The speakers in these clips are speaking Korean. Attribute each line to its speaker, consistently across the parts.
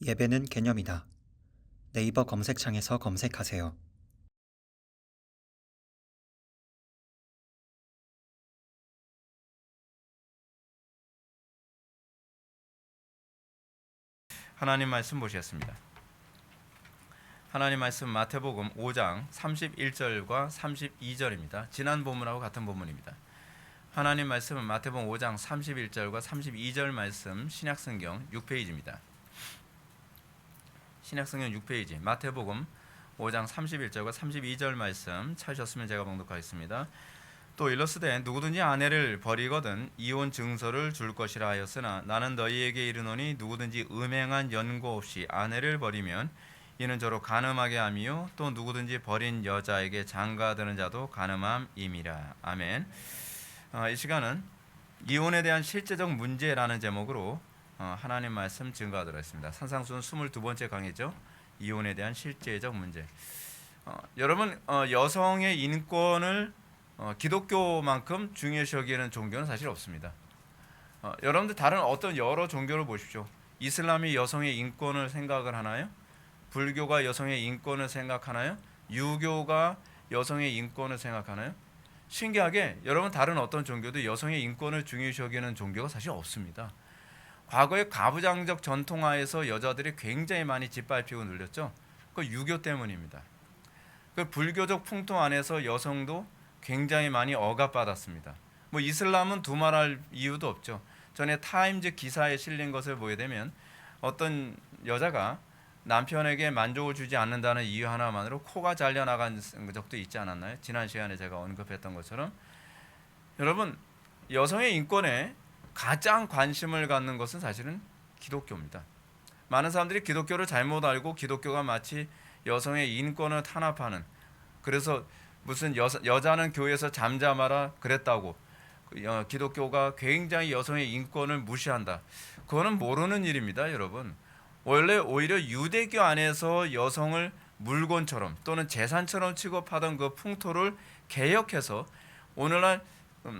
Speaker 1: 예배는 개념이다. 네이버 검색창에서 검색하세요.
Speaker 2: 하나님 말씀 보시겠습니다. 하나님 말씀 마태복음 5장 31절과 32절입니다. 지난 본문하고 같은 본문입니다. 하나님 말씀은 마태복음 5장 31절과 32절 말씀 신약성경 6페이지입니다. 신약성경 6페이지 마태복음 5장 31절과 32절 말씀 찾으셨으면 제가 봉독하겠습니다. 또 일러스되 누구든지 아내를 버리거든 이혼 증서를 줄 것이라 하였으나 나는 너희에게 이르노니 누구든지 음행한 연고 없이 아내를 버리면 이는 저로 간음하게 함이요 또 누구든지 버린 여자에게 장가드는 자도 간음함임이라. 아멘. 이 시간은 이혼에 대한 실제적 문제라는 제목으로 하나님 말씀 증거하도록 하겠습니다. 산상수훈 22번째 강의죠. 이혼에 대한 실제적 문제. 여러분, 여성의 인권을 기독교만큼 중요시 여기는 종교는 사실 없습니다. 여러분들 다른 어떤 여러 종교를 보십시오. 이슬람이 여성의 인권을 생각을 하나요? 불교가 여성의 인권을 생각하나요? 유교가 여성의 인권을 생각하나요? 신기하게 여러분 다른 어떤 종교도 여성의 인권을 중요시 여기는 종교가 사실 없습니다. 과거의 가부장적 전통하에서 여자들이 굉장히 많이 짓밟히고 눌렸죠. 그 유교 때문입니다. 그 불교적 풍토 안에서 여성도 굉장히 많이 억압받았습니다. 뭐 이슬람은 두말할 이유도 없죠. 전에 타임즈 기사에 실린 것을 보게 되면 어떤 여자가 남편에게 만족을 주지 않는다는 이유 하나만으로 코가 잘려나간 적도 있지 않았나요? 지난 시간에 제가 언급했던 것처럼 여러분 여성의 인권에 가장 관심을 갖는 것은 사실은 기독교입니다. 많은 사람들이 기독교를 잘못 알고 기독교가 마치 여성의 인권을 탄압하는, 그래서 무슨 여자는 교회에서 잠잠하라 그랬다고 기독교가 굉장히 여성의 인권을 무시한다. 그거는 모르는 일입니다, 여러분. 원래 오히려 유대교 안에서 여성을 물건처럼 또는 재산처럼 취급하던 그 풍토를 개혁해서 오늘날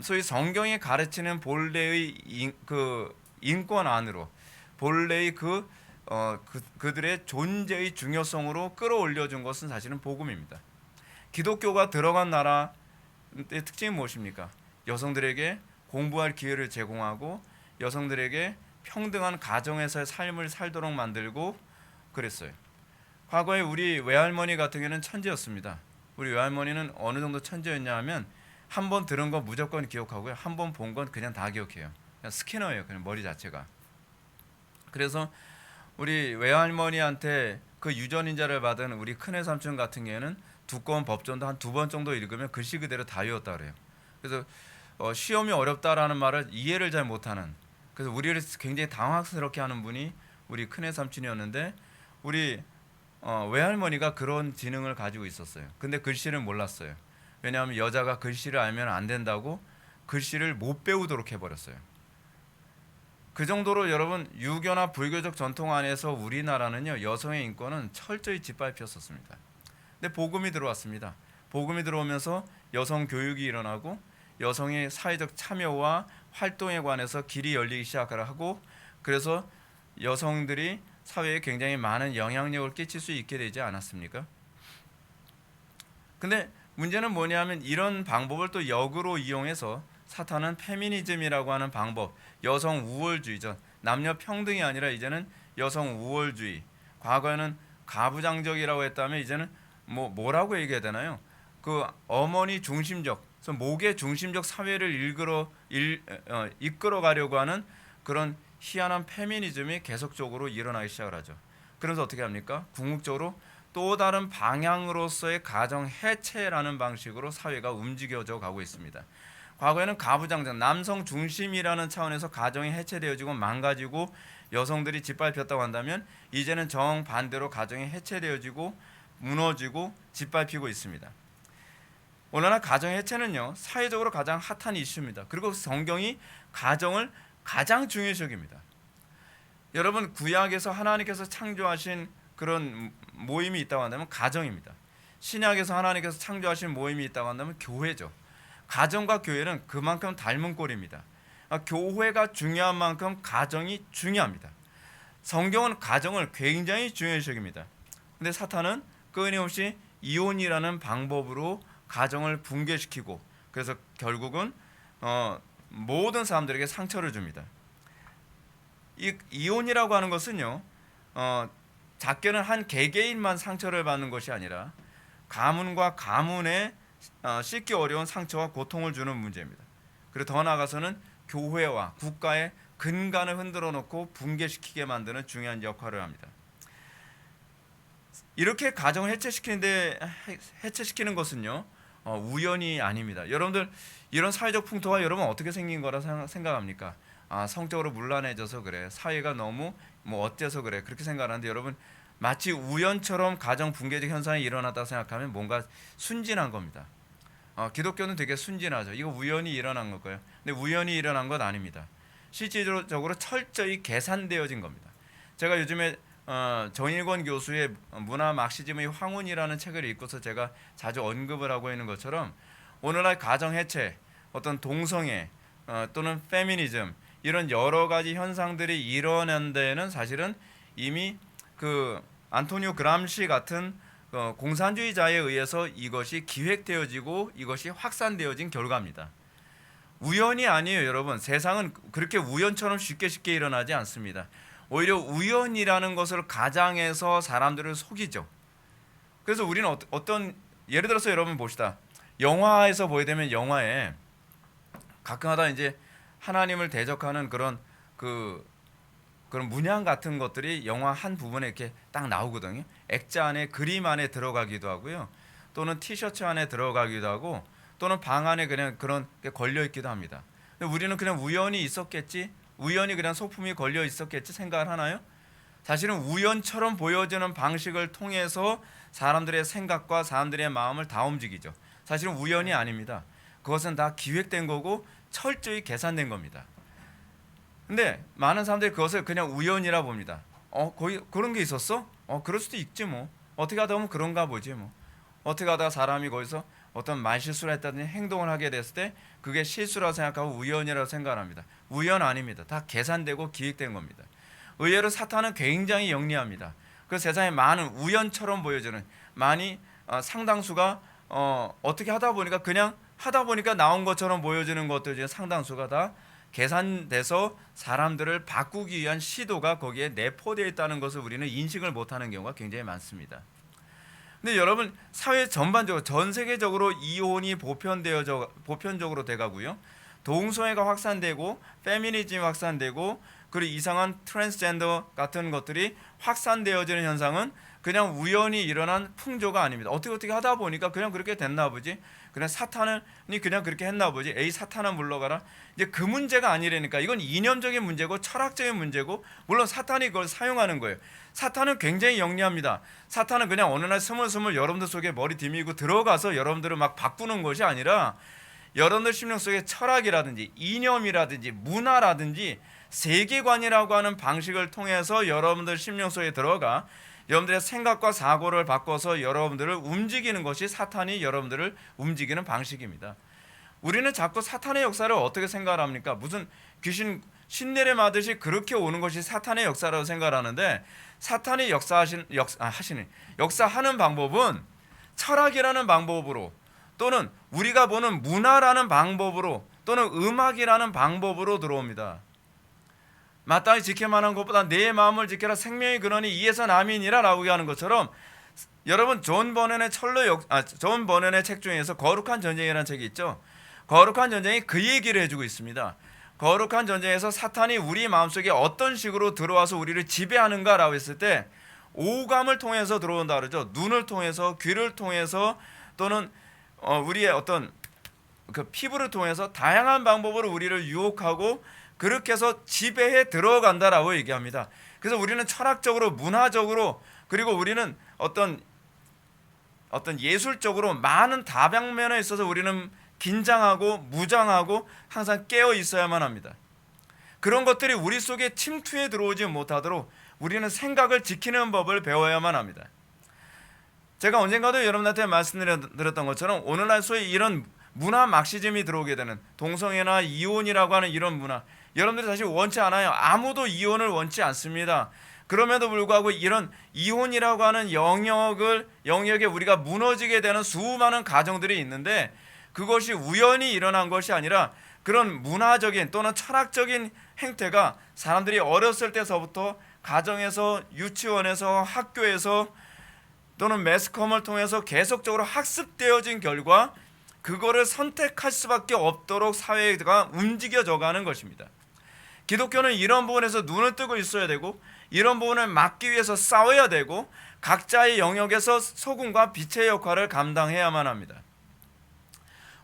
Speaker 2: 소위 성경이 가르치는 본래의 인권 안으로 본래의 그들의 존재의 중요성으로 끌어올려준 것은 사실은 복음입니다. 기독교가 들어간 나라의 특징이 무엇입니까? 여성들에게 공부할 기회를 제공하고 여성들에게 평등한 가정에서의 삶을 살도록 만들고 그랬어요. 과거에 우리 외할머니 같은 경우는 천재였습니다. 우리 외할머니는 어느 정도 천재였냐 하면 한 번 들은 거 무조건 기억하고요. 한 번 본 건 그냥 다 기억해요. 그냥 스캐너예요. 그냥 머리 자체가. 그래서 우리 외할머니한테 그 유전인자를 받은 우리 큰애 삼촌 같은 경우에는 두꺼운 법전도 한 2번 정도 읽으면 글씨 그대로 다 외웠다 그래요. 그래서 시험이 어렵다라는 말을 이해를 잘 못하는, 그래서 우리를 굉장히 당황스럽게 하는 분이 우리 큰애 삼촌이었는데 우리 외할머니가 그런 지능을 가지고 있었어요. 근데 글씨를 몰랐어요. 왜냐하면 여자가 글씨를 알면 안 된다고 글씨를 못 배우도록 해버렸어요. 그 정도로 여러분 유교나 불교적 전통 안에서 우리나라는요 여성의 인권은 철저히 짓밟혔었습니다. 근데 복음이 들어왔습니다. 복음이 들어오면서 여성 교육이 일어나고 여성의 사회적 참여와 활동에 관해서 길이 열리기 시작하고, 그래서 여성들이 사회에 굉장히 많은 영향력을 끼칠 수 있게 되지 않았습니까? 근데 문제는 뭐냐면 이런 방법을 또 역으로 이용해서 사탄은 페미니즘이라고 하는 방법, 여성 우월주의죠. 남녀 평등이 아니라 이제는 여성 우월주의. 과거에는 가부장적이라고 했다면 이제는 뭐라고 얘기해야 되나요? 그 어머니 중심적, 모계 중심적 사회를 이끌어 가려고 하는 그런 희한한 페미니즘이 계속적으로 일어나기 시작을 하죠. 그래서 어떻게 합니까? 궁극적으로 또 다른 방향으로서의 가정 해체라는 방식으로 사회가 움직여져 가고 있습니다. 과거에는 가부장적, 남성 중심이라는 차원에서 가정이 해체되어지고 망가지고 여성들이 짓밟혔다고 한다면 이제는 정반대로 가정이 해체되어지고 무너지고 짓밟히고 있습니다. 오늘날 가정 해체는요 사회적으로 가장 핫한 이슈입니다. 그리고 성경이 가정을 가장 중요시 여깁니다. 여러분 구약에서 하나님께서 창조하신 그런 모임이 있다고 한다면 가정입니다. 신약에서 하나님께서 창조하신 모임이 있다고 한다면 교회죠. 가정과 교회는 그만큼 닮은 꼴입니다. 교회가 중요한 만큼 가정이 중요합니다. 성경은 가정을 굉장히 중요시 여깁니다. 근데 사탄은 끊임없이 이혼이라는 방법으로 가정을 붕괴시키고 그래서 결국은 모든 사람들에게 상처를 줍니다. 이 이혼이라고 하는 것은요, 작게는 한 개개인만 상처를 받는 것이 아니라 가문과 가문에 씻기 어려운 상처와 고통을 주는 문제입니다. 그리고 더 나아가서는 교회와 국가의 근간을 흔들어 놓고 붕괴시키게 만드는 중요한 역할을 합니다. 이렇게 가정을 해체시키는 것은요, 우연이 아닙니다. 여러분들 이런 사회적 풍토가 여러분 어떻게 생긴 거라 생각합니까? 성적으로 문란해져서 그래, 사회가 너무 뭐 어때서 그래, 그렇게 생각하는데 여러분 마치 우연처럼 가정 붕괴적 현상이 일어났다고 생각하면 뭔가 순진한 겁니다. 기독교는 되게 순진하죠. 이거 우연히 일어난 걸까요? 근데 우연히 일어난 건 아닙니다. 실질적으로 철저히 계산되어진 겁니다. 제가 요즘에 정일권 교수의 문화 막시즘의 황혼이라는 책을 읽고서 제가 자주 언급을 하고 있는 것처럼 오늘날 가정 해체, 어떤 동성애 또는 페미니즘 이런 여러 가지 현상들이 일어난 데에는 사실은 이미 그 안토니오 그람시 같은 공산주의자에 의해서 이것이 기획되어지고 이것이 확산되어진 결과입니다. 우연이 아니에요, 여러분. 세상은 그렇게 우연처럼 쉽게 일어나지 않습니다. 오히려 우연이라는 것을 가장해서 사람들을 속이죠. 그래서 우리는 어떤 예를 들어서 여러분 봅시다. 영화에서 보게 되면 영화에 가끔가다 이제 하나님을 대적하는 그런 문양 같은 것들이 영화 한 부분에 이렇게 딱 나오거든요. 액자 안에 그림 안에 들어가기도 하고요. 또는 티셔츠 안에 들어가기도 하고 또는 방 안에 그냥 그런 게 걸려 있기도 합니다. 근데 우리는 그냥 우연히 있었겠지, 우연히 그냥 소품이 걸려 있었겠지 생각을 하나요? 사실은 우연처럼 보여지는 방식을 통해서 사람들의 생각과 사람들의 마음을 다 움직이죠. 사실은 우연이 아닙니다. 그것은 다 기획된 거고 철저히 계산된 겁니다. 근데 많은 사람들이 그것을 그냥 우연이라 봅니다. 거기 그런 게 있었어? 그럴 수도 있지 뭐. 어떻게 하다 보면 그런가 보지 뭐. 어떻게 하다가 사람이 거기서 어떤 말실수를 했다든지 행동을 하게 됐을 때 그게 실수라고 생각하고 우연이라고 생각합니다. 우연 아닙니다. 다 계산되고 기획된 겁니다. 의외로 사탄은 굉장히 영리합니다. 그 세상에 많은 우연처럼 보여지는 많이 상당수가 어떻게 하다 보니까 그냥 하다 보니까 나온 것처럼 보여지는 것들 중에 상당수가 다 계산돼서 사람들을 바꾸기 위한 시도가 거기에 내포되어 있다는 것을 우리는 인식을 못하는 경우가 굉장히 많습니다. 근데 여러분 사회 전반적으로 전 세계적으로 이혼이 보편적으로 돼가고요. 동성애가 확산되고 페미니즘이 확산되고 그리고 이상한 트랜스젠더 같은 것들이 확산되어지는 현상은 그냥 우연히 일어난 풍조가 아닙니다. 어떻게 하다 보니까 그냥 그렇게 됐나 보지. 그냥 사탄이 그냥 그렇게 했나 보지. 에이 사탄아 물러가라. 이제 그 문제가 아니라니까. 이건 이념적인 문제고 철학적인 문제고 물론 사탄이 그걸 사용하는 거예요. 사탄은 굉장히 영리합니다. 사탄은 그냥 어느 날 스물스물 여러분들 속에 머리 디미고 들어가서 여러분들을 막 바꾸는 것이 아니라 여러분들 심령 속에 철학이라든지 이념이라든지 문화라든지 세계관이라고 하는 방식을 통해서 여러분들 심령 속에 들어가 여러분들의 생각과 사고를 바꿔서 여러분들을 움직이는 것이 사탄이 여러분들을 움직이는 방식입니다. 우리는 자꾸 사탄의 역사를 어떻게 생각합니까? 무슨 귀신 신내려 마듯이 그렇게 오는 것이 사탄의 역사라고 생각하는데 사탄이 역사하는 방법은 철학이라는 방법으로 또는 우리가 보는 문화라는 방법으로 또는 음악이라는 방법으로 들어옵니다. 마땅히 지켜만한 것보다 내 마음을 지켜라 생명의 근원이 이에서 남이니라 라고 하는 것처럼 여러분 존 버넌의 책 중에서 거룩한 전쟁이라는 책이 있죠. 거룩한 전쟁이 그 얘기를 해주고 있습니다. 거룩한 전쟁에서 사탄이 우리 마음속에 어떤 식으로 들어와서 우리를 지배하는가라고 했을 때 오감을 통해서 들어온다 그러죠. 눈을 통해서 귀를 통해서 또는 우리의 어떤 그 피부를 통해서 다양한 방법으로 우리를 유혹하고 그렇게 해서 지배해 들어간다라고 얘기합니다. 그래서 우리는 철학적으로 문화적으로 그리고 우리는 어떤 예술적으로 많은 다방면에 있어서 우리는 긴장하고 무장하고 항상 깨어 있어야만 합니다. 그런 것들이 우리 속에 침투해 들어오지 못하도록 우리는 생각을 지키는 법을 배워야만 합니다. 제가 언젠가도 여러분한테 말씀드렸던 것처럼 오늘날 소위 이런 문화 막시즘이 들어오게 되는 동성애나 이혼이라고 하는 이런 문화 여러분들이 사실 원치 않아요. 아무도 이혼을 원치 않습니다. 그럼에도 불구하고 이런 이혼이라고 하는 영역에 우리가 무너지게 되는 수많은 가정들이 있는데, 그것이 우연히 일어난 것이 아니라 그런 문화적인 또는 철학적인 행태가 사람들이 어렸을 때서부터 가정에서, 유치원에서, 학교에서 또는 매스컴을 통해서 계속적으로 학습되어진 결과 그거를 선택할 수밖에 없도록 사회가 움직여져 가는 것입니다. 기독교는 이런 부분에서 눈을 뜨고 있어야 되고, 이런 부분을 막기 위해서 싸워야 되고, 각자의 영역에서 소금과 빛의 역할을 감당해야만 합니다.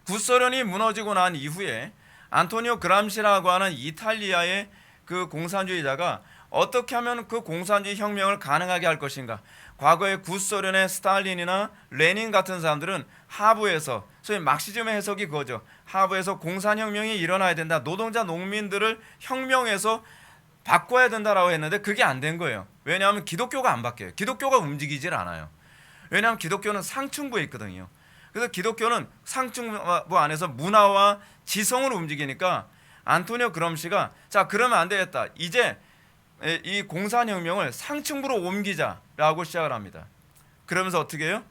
Speaker 2: 구소련이 무너지고 난 이후에 안토니오 그람시라고 하는 이탈리아의 그 공산주의자가 어떻게 하면 그 공산주의 혁명을 가능하게 할 것인가. 과거의 구소련의 스탈린이나 레닌 같은 사람들은 하부에서, 소위 막시즘의 해석이 그거죠. 하부에서 공산혁명이 일어나야 된다, 노동자 농민들을 혁명해서 바꿔야 된다라고 했는데 그게 안 된 거예요. 왜냐하면 기독교가 안 바뀌어요. 기독교가 움직이질 않아요. 왜냐하면 기독교는 상층부에 있거든요. 그래서 기독교는 상층부 안에서 문화와 지성을 움직이니까 안토니오 그럼시가 자, 그러면 안 되겠다, 이제 이 공산혁명을 상층부로 옮기자라고 시작을 합니다. 그러면서 어떻게 해요?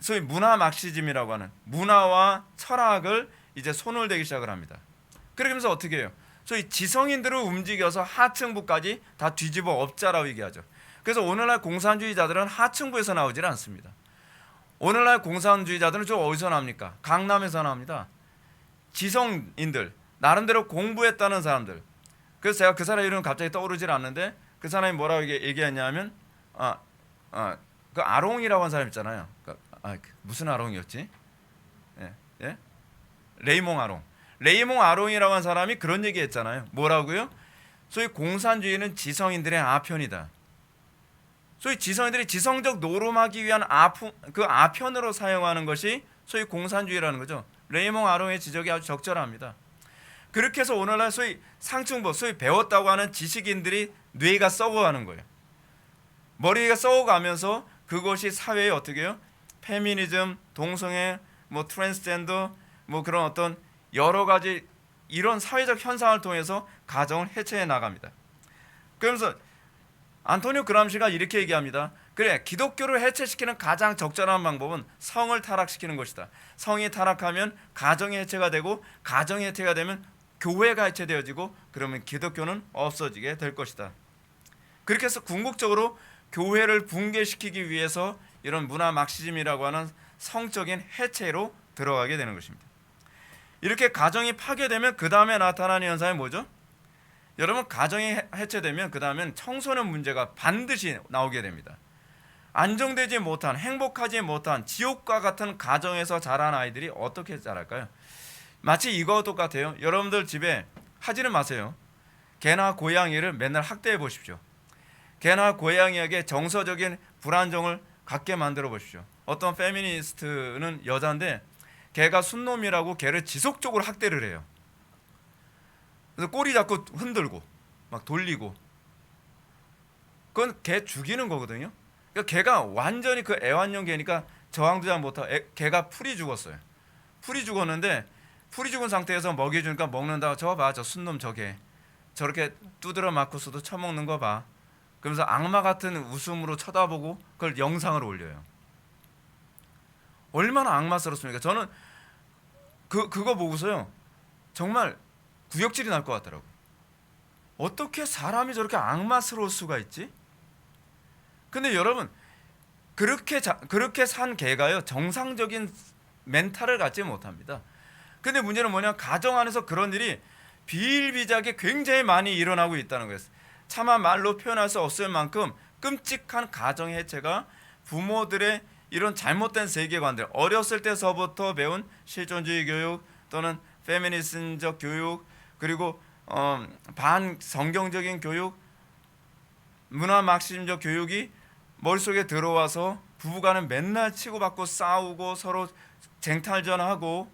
Speaker 2: 소위 문화 막시즘이라고 하는 문화와 철학을 이제 손을 대기 시작을 합니다. 그러면서 어떻게 해요? 소위 지성인들을 움직여서 하층부까지 다 뒤집어 엎자라고 얘기하죠. 그래서 오늘날 공산주의자들은 하층부에서 나오질 않습니다. 오늘날 공산주의자들은 좀 어디서 나옵니까? 강남에서 나옵니다. 지성인들, 나름대로 공부했다는 사람들. 그래서 제가 그 사람 이름은 갑자기 떠오르질 않는데, 그 사람이 뭐라고 얘기했냐면 그 아롱이라고 한 사람 있잖아요. 무슨 아롱이었지? 예? 레이몽 아롱. 레이몽 아롱이라고 한 사람이 그런 얘기했잖아요. 뭐라고요? 소위 공산주의는 지성인들의 아편이다. 소위 지성인들이 지성적 노름하기 위한 그 아편으로 사용하는 것이 소위 공산주의라는 거죠. 레이몽 아롱의 지적이 아주 적절합니다. 그렇게 해서 오늘날 소위 상층부, 소위 배웠다고 하는 지식인들이 뇌가 썩어가는 거예요. 머리가 썩어가면서 그것이 사회에 어떻게 해요? 페미니즘, 동성애, 트랜스젠더, 그런 어떤 여러 가지 이런 사회적 현상을 통해서 가정을 해체해 나갑니다. 그러면서 안토니오 그람시가 이렇게 얘기합니다. 그래, 기독교를 해체시키는 가장 적절한 방법은 성을 타락시키는 것이다. 성이 타락하면 가정이 해체가 되고, 가정이 해체가 되면 교회가 해체되어지고, 그러면 기독교는 없어지게 될 것이다. 그렇게 해서 궁극적으로 교회를 붕괴시키기 위해서 이런 문화 막시즘이라고 하는 성적인 해체로 들어가게 되는 것입니다. 이렇게 가정이 파괴되면 그 다음에 나타나는 현상이 뭐죠? 여러분, 가정이 해체되면 그 다음엔 청소년 문제가 반드시 나오게 됩니다. 안정되지 못한, 행복하지 못한 지옥과 같은 가정에서 자란 아이들이 어떻게 자랄까요? 마치 이거와 똑같아요. 여러분들 집에 하지는 마세요. 개나 고양이를 맨날 학대해 보십시오. 개나 고양이에게 정서적인 불안정을 갖게 만들어 보십시오. 어떤 페미니스트는 여자인데 개가 순놈이라고 개를 지속적으로 학대를 해요. 그래서 꼬리 잡고 흔들고 막 돌리고, 그건 개 죽이는 거거든요. 그러니까 개가 완전히 그 애완용 개니까 저항도 잘 못하고 개가 풀이 죽었어요. 풀이 죽었는데 풀이 죽은 상태에서 먹여주니까 먹는다고, 저 봐, 저 순놈 저게 저렇게 두드려 맞고서도 처먹는 거 봐. 그러면서 악마 같은 웃음으로 쳐다보고 그걸 영상을 올려요. 얼마나 악마스럽습니까? 저는 그거 보고서요 정말 구역질이 날 것 같더라고요. 어떻게 사람이 저렇게 악마스러울 수가 있지? 근데 여러분, 그렇게 산 개가요 정상적인 멘탈을 갖지 못합니다. 근데 문제는 뭐냐, 가정 안에서 그런 일이 비일비재하게 굉장히 많이 일어나고 있다는 거예요. 차마 말로 표현할 수 없을 만큼 끔찍한 가정 해체가 부모들의 이런 잘못된 세계관들, 어렸을 때서부터 배운 실존주의 교육 또는 페미니즘적 교육, 그리고 반성경적인 교육, 문화 막시즘적 교육이 머릿속에 들어와서 부부간은 맨날 치고받고 싸우고 서로 쟁탈전하고,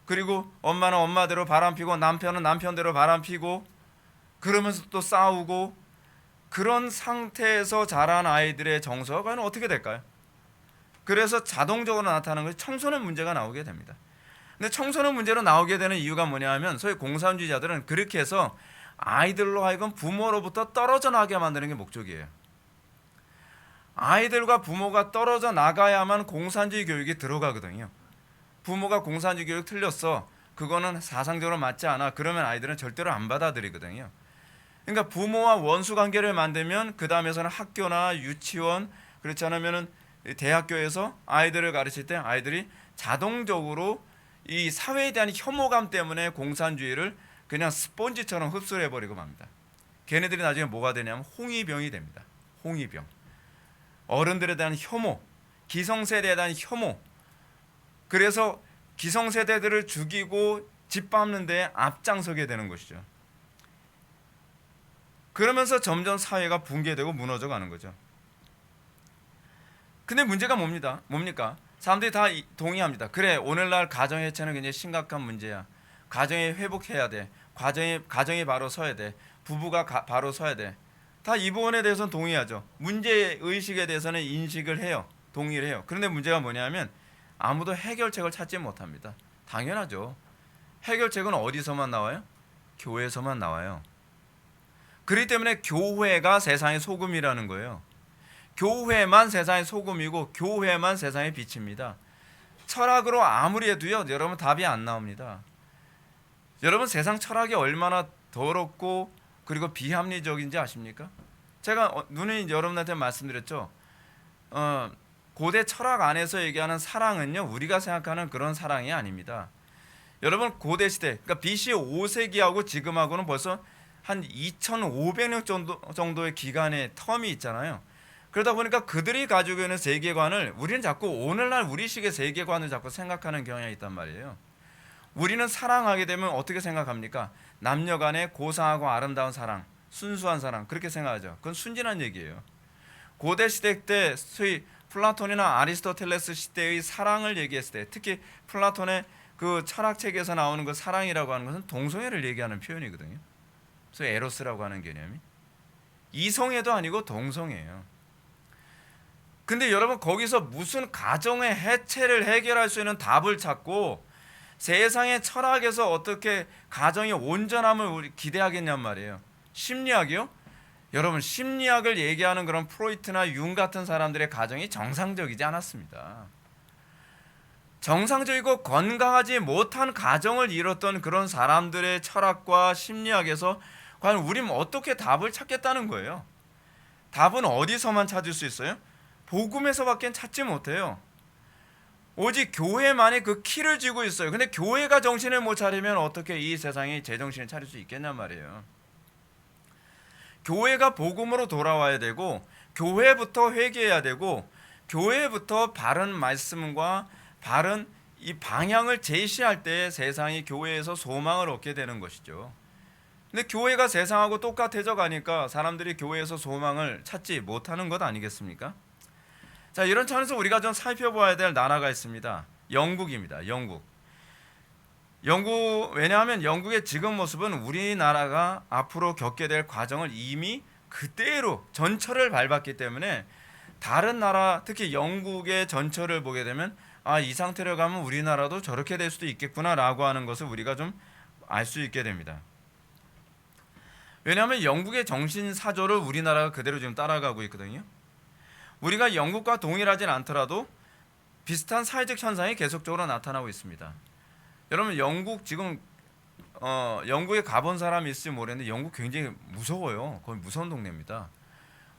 Speaker 2: 그리고 엄마는 엄마대로 바람피고 남편은 남편대로 바람피고, 그러면서 또 싸우고, 그런 상태에서 자란 아이들의 정서가 과연 어떻게 될까요? 그래서 자동적으로 나타나는 것이 청소년 문제가 나오게 됩니다. 근데 청소년 문제로 나오게 되는 이유가 뭐냐 하면, 소위 공산주의자들은 그렇게 해서 아이들로 하여금 부모로부터 떨어져 나게 만드는 게 목적이에요. 아이들과 부모가 떨어져 나가야만 공산주의 교육이 들어가거든요. 부모가 공산주의 교육 틀렸어, 그거는 사상적으로 맞지 않아, 그러면 아이들은 절대로 안 받아들이거든요. 그러니까 부모와 원수 관계를 만들면 그 다음에서는 학교나 유치원, 그렇지 않으면 대학교에서 아이들을 가르칠 때 아이들이 자동적으로 이 사회에 대한 혐오감 때문에 공산주의를 그냥 스펀지처럼 흡수를 해버리고 맙니다. 걔네들이 나중에 뭐가 되냐면 홍위병이 됩니다. 홍위병. 어른들에 대한 혐오, 기성세대에 대한 혐오. 그래서 기성세대들을 죽이고 짓밟는 데 앞장서게 되는 것이죠. 그러면서 점점 사회가 붕괴되고 무너져 가는 거죠. 근데 문제가 뭡니까? 사람들이 다 동의합니다. 그래, 오늘날 가정 해체는 굉장히 심각한 문제야. 가정이 회복해야 돼. 가정이 바로 서야 돼. 부부가 바로 서야 돼. 다 이 부분에 대해서는 동의하죠. 문제 의식에 대해서는 인식을 해요. 동의를 해요. 그런데 문제가 뭐냐면 아무도 해결책을 찾지 못합니다. 당연하죠. 해결책은 어디서만 나와요? 교회에서만 나와요. 그렇기 때문에 교회가 세상의 소금이라는 거예요. 교회만 세상의 소금이고 교회만 세상의 빛입니다. 철학으로 아무리 해도요, 여러분 답이 안 나옵니다. 여러분 세상 철학이 얼마나 더럽고 그리고 비합리적인지 아십니까? 제가 누누이 여러분한테 말씀드렸죠. 고대 철학 안에서 얘기하는 사랑은요, 우리가 생각하는 그런 사랑이 아닙니다. 여러분 고대 시대, 그러니까 BC 5세기하고 지금하고는 벌써 한 2,500년 정도의 기간의 텀이 있잖아요. 그러다 보니까 그들이 가지고 있는 세계관을 우리는 자꾸 오늘날 우리식의 세계관을 자꾸 생각하는 경향이 있단 말이에요. 우리는 사랑하게 되면 어떻게 생각합니까? 남녀 간의 고상하고 아름다운 사랑, 순수한 사랑, 그렇게 생각하죠. 그건 순진한 얘기예요. 고대 시대 때 소위 플라톤이나 아리스토텔레스 시대의 사랑을 얘기했을 때, 특히 플라톤의 그 철학책에서 나오는 그 사랑이라고 하는 것은 동성애를 얘기하는 표현이거든요. 그래서 에로스라고 하는 개념이 이성애도 아니고 동성애예요. 근데 여러분 거기서 무슨 가정의 해체를 해결할 수 있는 답을 찾고 세상의 철학에서 어떻게 가정의 온전함을 우리 기대하겠냔 말이에요. 심리학이요? 여러분 심리학을 얘기하는 그런 프로이트나 융 같은 사람들의 가정이 정상적이지 않았습니다. 정상적이고 건강하지 못한 가정을 이뤘던 그런 사람들의 철학과 심리학에서 과연 우리는 어떻게 답을 찾겠다는 거예요. 답은 어디서만 찾을 수 있어요? 복음에서밖에 찾지 못해요. 오직 교회만이 그 키를 쥐고 있어요. 근데 교회가 정신을 못 차리면 어떻게 이 세상이 제정신을 차릴 수 있겠냔 말이에요. 교회가 복음으로 돌아와야 되고 교회부터 회개해야 되고 교회부터 바른 말씀과 바른 이 방향을 제시할 때 세상이 교회에서 소망을 얻게 되는 것이죠. 근데 교회가 세상하고 똑같아져 가니까 사람들이 교회에서 소망을 찾지 못하는 것 아니겠습니까? 자, 이런 차원에서 우리가 좀 살펴봐야 될 나라가 있습니다. 영국입니다. 영국. 왜냐하면 영국의 지금 모습은 우리나라가 앞으로 겪게 될 과정을 이미 그대로 전철을 밟았기 때문에 다른 나라, 특히 영국의 전철을 보게 되면 이 상태로 가면 우리나라도 저렇게 될 수도 있겠구나라고 하는 것을 우리가 좀 알 수 있게 됩니다. 왜냐하면 영국의 정신사조를 우리나라가 그대로 지금 따라가고 있거든요. 우리가 영국과 동일하진 않더라도 비슷한 사회적 현상이 계속적으로 나타나고 있습니다. 여러분 영국 지금 영국에 가본 사람이 있을지 모르겠는데 영국 굉장히 무서워요. 거의 무서운 동네입니다.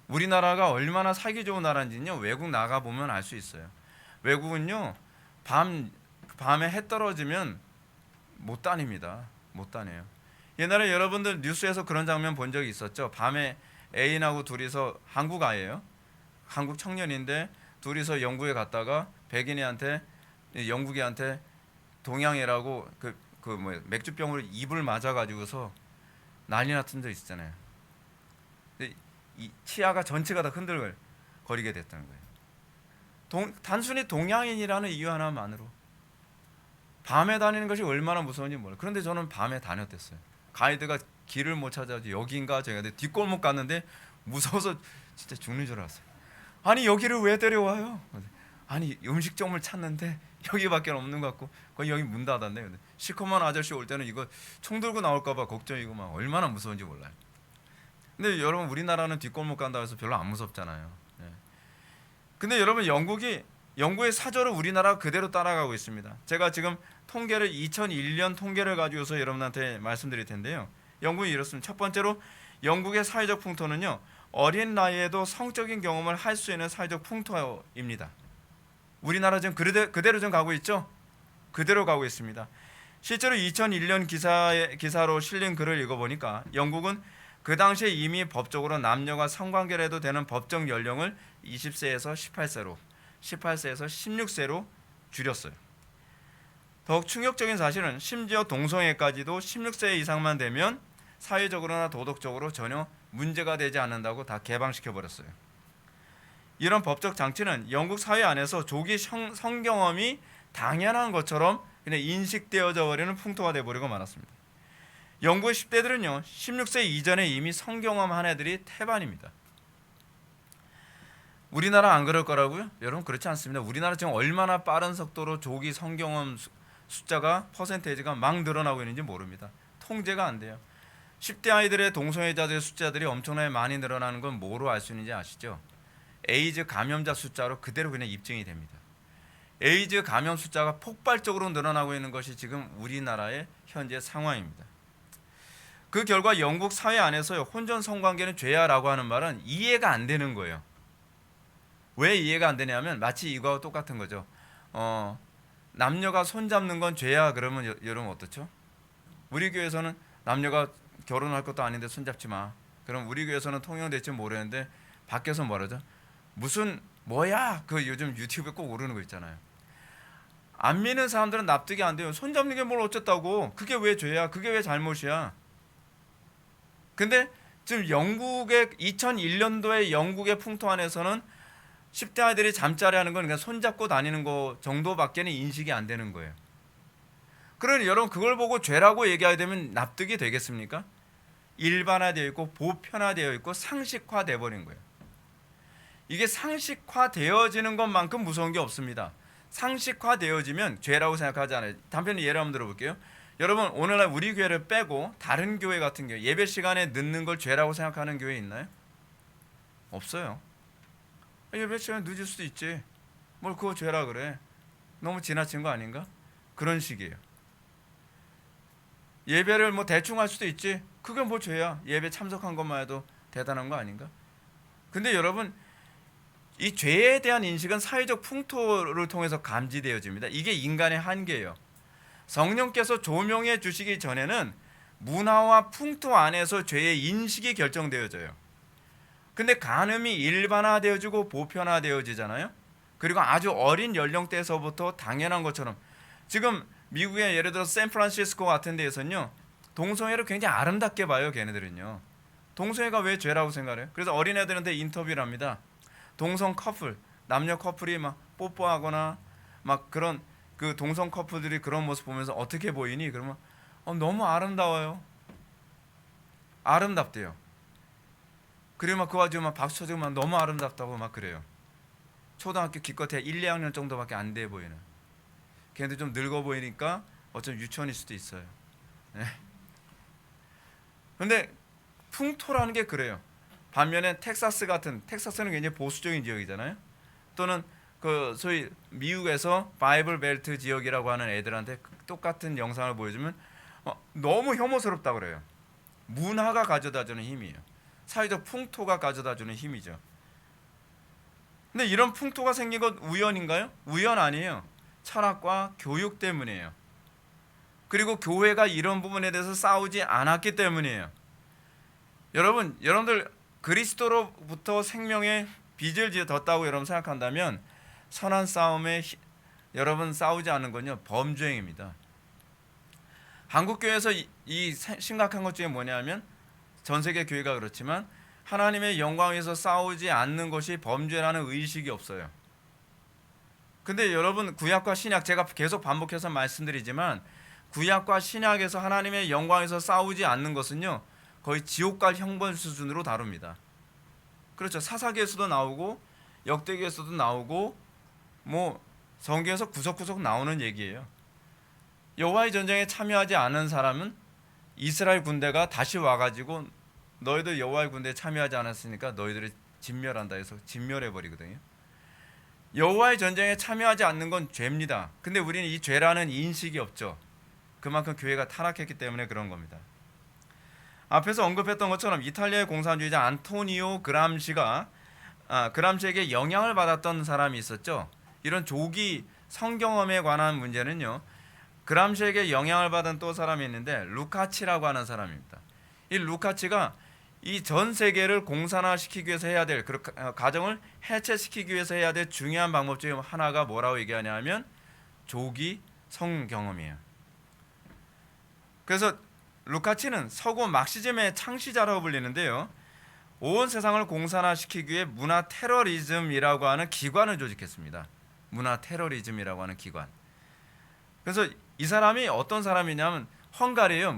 Speaker 2: 우리나라가 얼마나 살기 좋은 나라인지는요, 외국 나가보면 알 수 있어요. 외국은요, 밤에 해 떨어지면 못 다닙니다. 못 다녀요. 옛날에 여러분들 뉴스에서 그런 장면 본 적이 있었죠. 밤에 애인하고 둘이서 한국 아이예요. 한국 청년인데 둘이서 영국에 갔다가 백인이한테 영국이한테 동양애라고 맥주병으로 입을 맞아가지고서 난리 났던 적 있잖아요. 이 치아가 전체가 다 흔들거리게 됐다는 거예요. 단순히 동양인이라는 이유 하나만으로 밤에 다니는 것이 얼마나 무서운지 몰라요. 그런데 저는 밤에 다녔댔어요. 가이드가 길을 못 찾아서 여기인가 제가 뒷골목 갔는데 무서워서 진짜 죽는 줄 알았어요. 아니 여기를 왜 데려와요? 아니 음식점을 찾는데 여기밖에 없는 것 같고 거의 여기 문 닫았네. 근데 시커먼 아저씨 올 때는 이거 총 들고 나올까봐 걱정이고 막 얼마나 무서운지 몰라요. 근데 여러분 우리나라는 뒷골목 간다 해서 별로 안 무섭잖아요. 네. 근데 여러분 영국의 사조를 우리나라가 그대로 따라가고 있습니다. 제가 지금 통계를 2001년 통계를 가지고서 여러분한테 말씀드릴 텐데요. 영국이 이렇습니다. 첫 번째로 영국의 사회적 풍토는요. 어린 나이에도 성적인 경험을 할 수 있는 사회적 풍토입니다. 우리나라 지금 그대로 좀 가고 있죠? 그대로 가고 있습니다. 실제로 2001년 기사로 실린 글을 읽어보니까 영국은 그 당시에 이미 법적으로 남녀가 성관계를 해도 되는 법정 연령을 20세에서 18세로 18세에서 16세로 줄였어요. 더욱 충격적인 사실은 심지어 동성애까지도 16세 이상만 되면 사회적으로나 도덕적으로 전혀 문제가 되지 않는다고 다 개방시켜버렸어요. 이런 법적 장치는 영국 사회 안에서 조기 성경험이 당연한 것처럼 그냥 인식되어져 버리는 풍토가 돼버리고 말았습니다. 영국의 10대들은요 16세 이전에 이미 성경험한 애들이 태반입니다. 우리나라 안 그럴 거라고요? 여러분 그렇지 않습니다. 우리나라 지금 얼마나 빠른 속도로 조기 성경험 숫자가 퍼센테이지가 막 늘어나고 있는지 모릅니다. 통제가 안 돼요. 10대 아이들의 동성애자들의 숫자들이 엄청나게 많이 늘어나는 건 뭐로 알 수 있는지 아시죠? 에이즈 감염자 숫자로 그대로 그냥 입증이 됩니다. 에이즈 감염 숫자가 폭발적으로 늘어나고 있는 것이 지금 우리나라의 현재 상황입니다. 그 결과 영국 사회 안에서요 혼전 성관계는 죄야라고 하는 말은 이해가 안 되는 거예요. 왜 이해가 안 되냐면 마치 이거와 똑같은 거죠. 남녀가 손 잡는 건 죄야 그러면 여러분 어떻죠? 우리 교회에서는 남녀가 결혼할 것도 아닌데 손 잡지 마. 그럼 우리 교회에서는 통용될지 모르는데 밖에서 뭐라죠? 무슨 뭐야? 그 요즘 유튜브에 꼭 오르는 거 있잖아요. 안 믿는 사람들은 납득이 안 돼요. 손 잡는 게 뭘 어쨌다고? 그게 왜 죄야? 그게 왜 잘못이야? 근데 지금 영국의 2001년도에 영국의 풍토 안에서는 10대 아이들이 잠자리 하는 건 그냥 손잡고 다니는 거 정도밖에는 인식이 안 되는 거예요. 그러니 여러분 그걸 보고 죄라고 얘기하게 되면 납득이 되겠습니까? 일반화되어 있고 보편화되어 있고 상식화되어 버린 거예요. 이게 상식화되어지는 것만큼 무서운 게 없습니다. 상식화되어지면 죄라고 생각하지 않아요. 단편히 예를 한번 들어볼게요. 여러분 오늘날 우리 교회를 빼고 다른 교회 같은 경우 예배 시간에 늦는 걸 죄라고 생각하는 교회 있나요? 없어요. 예배 시간에 늦을 수도 있지. 뭘 그거 죄라 그래. 너무 지나친 거 아닌가? 그런 식이에요. 예배를 뭐 대충 할 수도 있지. 그게 뭐 죄야. 예배 참석한 것만 해도 대단한 거 아닌가? 근데 여러분 이 죄에 대한 인식은 사회적 풍토를 통해서 감지되어집니다. 이게 인간의 한계예요. 성령께서 조명해 주시기 전에는 문화와 풍토 안에서 죄의 인식이 결정되어져요. 근데 간음이 일반화되어지고 보편화되어지잖아요. 그리고 아주 어린 연령대에서부터 당연한 것처럼 지금 미국의 예를 들어 샌프란시스코 같은 데에서는요 동성애를 굉장히 아름답게 봐요. 걔네들은요 동성애가 왜 죄라고 생각해요? 그래서 어린애들한테 인터뷰를 합니다. 동성 커플, 남녀 커플이 막 뽀뽀하거나 막 그런 그 동성 커플들이 그런 모습 보면서 어떻게 보이니? 그러면 너무 아름다워요. 아름답대요. 그리고 막 그 가지고 막 박수 쳐주고 막 너무 아름답다고 막 그래요. 초등학교 기껏해야 1, 2학년 정도밖에 안 돼 보이는. 걔네들 좀 늙어 보이니까 어쩜 유치원일 수도 있어요. 네. 근데 풍토라는 게 그래요. 반면에 텍사스는 굉장히 보수적인 지역이잖아요. 또는 그 소위 미국에서 바이블 벨트 지역이라고 하는 애들한테 똑같은 영상을 보여주면 너무 혐오스럽다 그래요. 문화가 가져다주는 힘이에요. 사회적 풍토가 가져다주는 힘이죠. 근데 이런 풍토가 생긴 건 우연인가요? 우연 아니에요. 철학과 교육 때문이에요. 그리고 교회가 이런 부분에 대해서 싸우지 않았기 때문이에요. 여러분들 그리스도로부터 생명의 빚을 졌다고 여러분 생각한다면 선한 싸움에 여러분 싸우지 않는 건요 범죄행위입니다. 한국 교회에서 이 심각한 것 중에 뭐냐면 전 세계 교회가 그렇지만 하나님의 영광 위해서 싸우지 않는 것이 범죄라는 의식이 없어요. 근데 여러분 구약과 신약 제가 계속 반복해서 말씀드리지만 구약과 신약에서 하나님의 영광에서 싸우지 않는 것은요 거의 지옥 갈 형벌 수준으로 다룹니다. 그렇죠. 사사기에서도 나오고 역대기에서도 나오고 뭐 성경에서 구석구석 나오는 얘기예요. 여호와의 전쟁에 참여하지 않은 사람은 이스라엘 군대가 다시 와가지고 너희들 여호와의 군대에 참여하지 않았으니까 너희들을 진멸한다 해서 진멸해 버리거든요. 여호와의 전쟁에 참여하지 않는 건 죄입니다. 근데 우리는 이 죄라는 인식이 없죠. 그만큼 교회가 타락했기 때문에 그런 겁니다. 앞에서 언급했던 것처럼 이탈리아의 공산주의자 안토니오 그람시가 그람시에게 영향을 받았던 사람이 있었죠. 이런 조기 성경험에 관한 문제는요, 그람시에게 영향을 받은 또 사람이 있는데 루카치라고 하는 사람입니다. 이 루카치가 이 전 세계를 공산화시키기 위해서 해야 될 가정을 해체시키기 위해서 해야 될 중요한 방법 중에 하나가 뭐라고 얘기하냐면 조기 성경험이에요. 그래서 루카치는 서구 막시즘의 창시자라고 불리는데요, 온 세상을 공산화시키기 위해 문화 테러리즘이라고 하는 기관을 조직했습니다. 문화 테러리즘이라고 하는 기관. 그래서 이 사람이 어떤 사람이냐면 헝가리의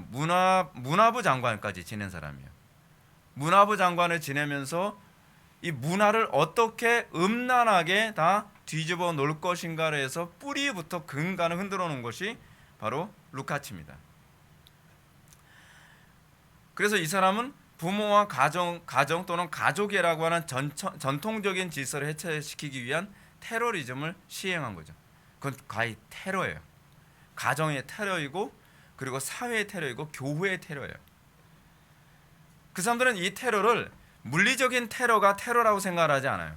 Speaker 2: 문화부 장관까지 지낸 사람이에요. 문화부 장관을 지내면서 이 문화를 어떻게 음란하게 다 뒤집어 놓을 것인가를 해서 뿌리부터 근간을 흔들어 놓은 것이 바로 루카치입니다. 그래서 이 사람은 부모와 가정 또는 가족이라고 하는 전통적인 질서를 해체시키기 위한 테러리즘을 시행한 거죠. 그건 거의 테러예요. 가정의 테러이고, 그리고 사회의 테러이고, 교회의 테러예요. 그 사람들은 이 테러를 물리적인 테러가 테러라고 생각하지 않아요.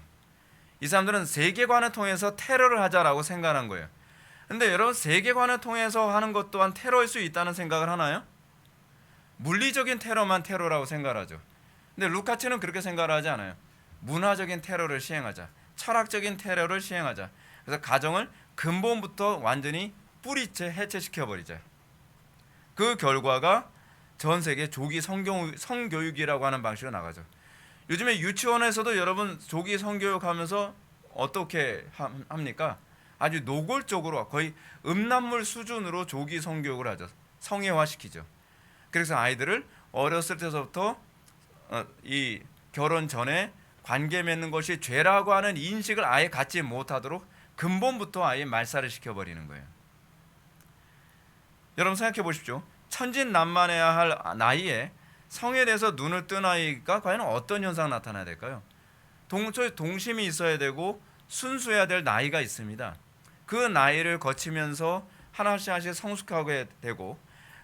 Speaker 2: 이 사람들은 세계관을 통해서 테러를 하자라고 생각한 거예요. 근데 여러분, 세계관을 통해서 하는 것 또한 테러일 수 있다는 생각을 하나요? 물리적인 테러만 테러라고 생각하죠. 근데 루카치는 그렇게 생각을 하지 않아요. 문화적인 테러를 시행하자, 철학적인 테러를 시행하자. 그래서 가정을 근본부터 완전히 뿌리째 해체시켜버리자. 그 결과가 전 세계 조기 성교육이라고 하는 방식으로 나가죠. 요즘에 유치원에서도 여러분 조기 성교육하면서 어떻게 합니까? 아주 노골적으로 거의 음란물 수준으로 조기 성교육을 하죠. 성애화시키죠. 그래서 아이들을 어렸을 때서부터 이 결혼 전에 관계 맺는 것이 죄라고 하는 인식을 아예 갖지 못하도록 근본부터 아예 말살을 시켜버리는 거예요. 여러분 생각해 보십시오. 천진난만해야 할 나이에 성에 대해서 눈을 뜬 아이가 과연 어떤 현상이 나타나야 될까요? 동심이 있어야 되고 순수해야 될 나이가 있습니다. 그 나이를 거치면서 하나씩 하나씩 성숙하게 되고,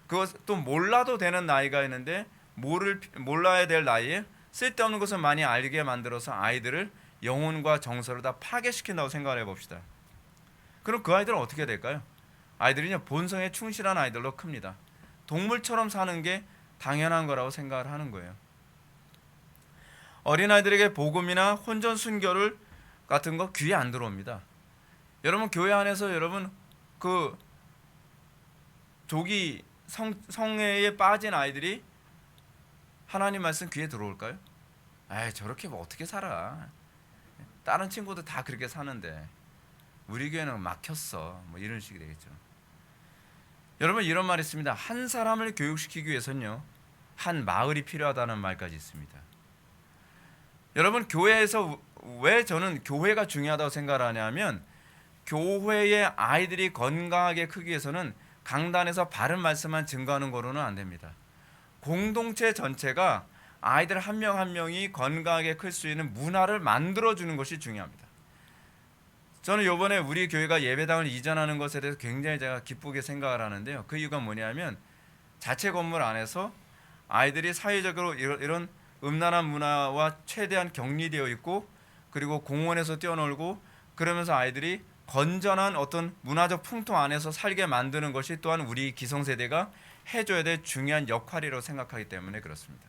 Speaker 2: 그것 또 몰라도 되는 나이가 있는데 몰라야 될 나이에 쓸데없는 것을 많이 알게 만들어서 아이들을 영혼과 정서를 다 파괴시킨다고 생각을 해봅시다. 그럼 그 아이들은 어떻게 될까요? 아이들이 본성에 충실한 아이들로 큽니다. 동물처럼 사는 게 당연한 거라고 생각을 하는 거예요. 어린아이들에게 복음이나 혼전 순교를 같은 거 귀에 안 들어옵니다. 여러분 교회 안에서 여러분 그 조기 성애에 빠진 아이들이 하나님 말씀 귀에 들어올까요? 에이, 저렇게 뭐 어떻게 살아? 다른 친구들 다 그렇게 사는데 우리 교회는 막혔어. 뭐 이런 식이 되겠죠. 여러분 이런 말이 있습니다. 한 사람을 교육시키기 위해서는요, 한 마을이 필요하다는 말까지 있습니다. 여러분 교회에서 왜 저는 교회가 중요하다고 생각을 하냐면, 교회의 아이들이 건강하게 크기 위해서는 강단에서 바른 말씀만 증거하는 거로는 안 됩니다. 공동체 전체가 아이들 한 명 한 명이 건강하게 클 수 있는 문화를 만들어주는 것이 중요합니다. 저는 이번에 우리 교회가 예배당을 이전하는 것에 대해서 굉장히 제가 기쁘게 생각을 하는데요. 그 이유가 뭐냐면 자체 건물 안에서 아이들이 사회적으로 이런 음란한 문화와 최대한 격리되어 있고, 그리고 공원에서 뛰어놀고, 그러면서 아이들이 건전한 어떤 문화적 풍토 안에서 살게 만드는 것이 또한 우리 기성세대가 해줘야 될 중요한 역할이라고 생각하기 때문에 그렇습니다.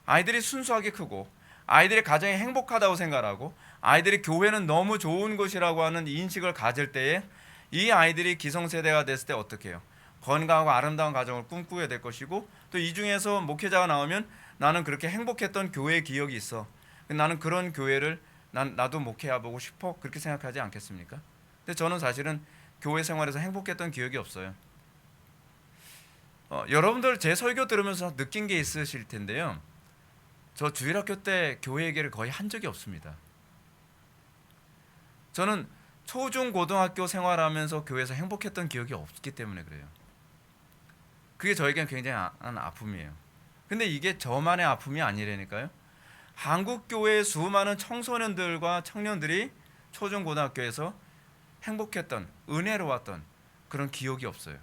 Speaker 2: 아이들이 순수하게 크고 아이들의 가정이 행복하다고 생각하고 아이들이 교회는 너무 좋은 곳이라고 하는 인식을 가질 때에 이 아이들이 기성세대가 됐을 때 어떻게 해요? 건강하고 아름다운 가정을 꿈꾸게 될 것이고, 또 이 중에서 목회자가 나오면 나는 그렇게 행복했던 교회의 기억이 있어. 나는 그런 교회를 나도 목회해보고 싶어. 그렇게 생각하지 않겠습니까? 근데 저는 사실은 교회 생활에서 행복했던 기억이 없어요. 여러분들 제 설교 들으면서 느낀 게 있으실 텐데요. 저 주일학교 때 교회 얘기를 거의 한 적이 없습니다. 저는 초중 고등학교 생활하면서 교회에서 행복했던 기억이 없기 때문에 그래요. 그게 저에겐 굉장히 아픔이에요. 근데 이게 저만의 아픔이 아니라니까요. 한국 교회의 수많은 청소년들과 청년들이 초중 고등학교에서 행복했던, 은혜로웠던 그런 기억이 없어요.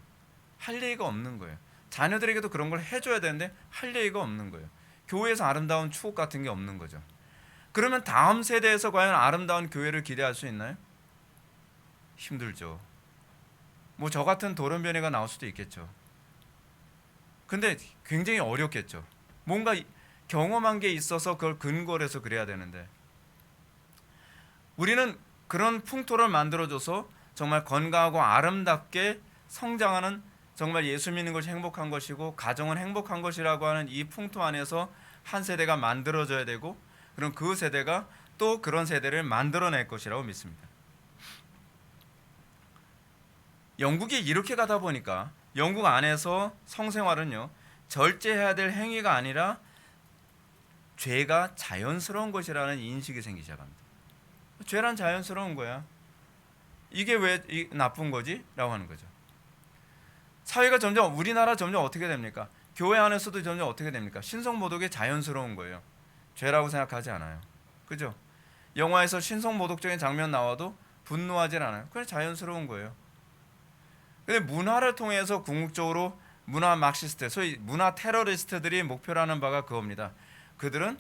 Speaker 2: 할 얘기가 없는 거예요. 자녀들에게도 그런 걸 해줘야 되는데 할 얘기가 없는 거예요. 교회에서 아름다운 추억 같은 게 없는 거죠. 그러면 다음 세대에서 과연 아름다운 교회를 기대할 수 있나요? 힘들죠. 뭐 저 같은 돌연변이가 나올 수도 있겠죠. 근데 굉장히 어렵겠죠. 뭔가 경험한 게 있어서 그걸 근거로 해서 그래야 되는데, 우리는 그런 풍토를 만들어줘서 정말 건강하고 아름답게 성장하는, 정말 예수 믿는 것이 행복한 것이고 가정은 행복한 것이라고 하는 이 풍토 안에서 한 세대가 만들어져야 되고, 그럼 그 세대가 또 그런 세대를 만들어낼 것이라고 믿습니다. 영국이 이렇게 가다 보니까 영국 안에서 성생활은요, 절제해야 될 행위가 아니라 죄가 자연스러운 것이라는 인식이 생기기 시작합니다. 죄란 자연스러운 거야. 이게 왜 나쁜 거지? 라고 하는 거죠. 사회가 점점, 우리나라 점점 어떻게 됩니까? 교회 안에서도 점점 어떻게 됩니까? 신성모독이 자연스러운 거예요. 죄라고 생각하지 않아요. 그죠? 영화에서 신성모독적인 장면 나와도 분노하지 않아요. 그냥 자연스러운 거예요. 근데 문화를 통해서 궁극적으로 문화 막시스트, 소위 문화 테러리스트들이 목표로 하는 바가 그겁니다. 그들은,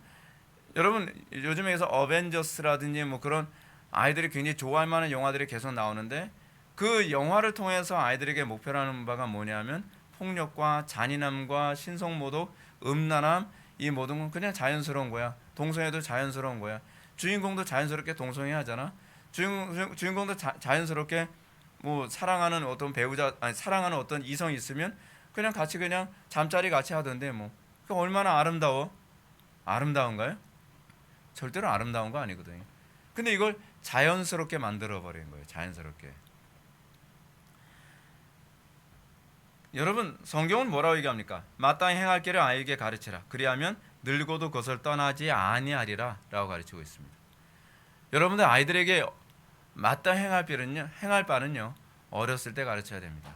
Speaker 2: 여러분 요즘에서 어벤져스라든지 뭐 그런 아이들이 굉장히 좋아할 만한 영화들이 계속 나오는데, 그 영화를 통해서 아이들에게 목표로 하는 바가 뭐냐면 폭력과 잔인함과 신성모독, 음란함, 이 모든 건 그냥 자연스러운 거야. 동성애도 자연스러운 거야. 주인공도 자연스럽게 동성애 하잖아. 주인공도 자연스럽게 뭐 사랑하는 어떤 배우자, 아니 사랑하는 어떤 이성이 있으면 그냥 같이 그냥 잠자리 같이 하던데, 뭐 그 얼마나 아름다워? 아름다운가요? 절대로 아름다운 거 아니거든요. 근데 이걸 자연스럽게 만들어 버린 거예요. 자연스럽게. 여러분, 성경은 뭐라고 얘기합니까? 마땅히 행할 길을 아이에게 가르치라. 그리하면 늙어도 그것을 떠나지 아니하리라 라고 가르치고 있습니다. 여러분들 아이들에게 마땅히 행할 바는요, 어렸을 때 가르쳐야 됩니다.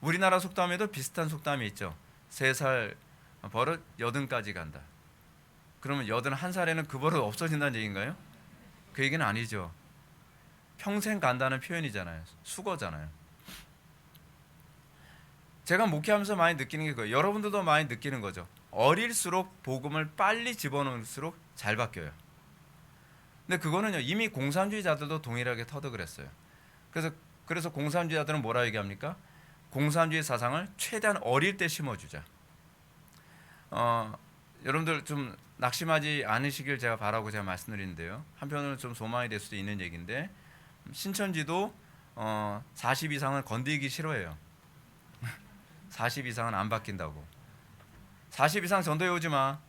Speaker 2: 우리나라 속담에도 비슷한 속담이 있죠. 3살 버릇 80까지 간다. 그러면 81살에는 그 버릇 없어진다는 얘기인가요? 그 얘기는 아니죠. 평생 간다는 표현이잖아요. 수거잖아요. 제가 목회하면서 많이 느끼는 게 그거예요. 여러분들도 많이 느끼는 거죠. 어릴수록 복음을 빨리 집어넣을수록 잘 바뀌어요. 근데 그거는요, 이미 공산주의자들도 동일하게 터득을 했어요. 그래서 공산주의자들은 뭐라 얘기합니까? 공산주의 사상을 최대한 어릴 때 심어주자. 여러분들 좀 낙심하지 않으시길 제가 바라고 제가 말씀드리는데요, 한편으로는 좀 소망이 될 수도 있는 얘기인데, 신천지도 40 이상은 건드리기 싫어해요. 40 이상은 안 바뀐다고. 40 이상 전도해 오지 마.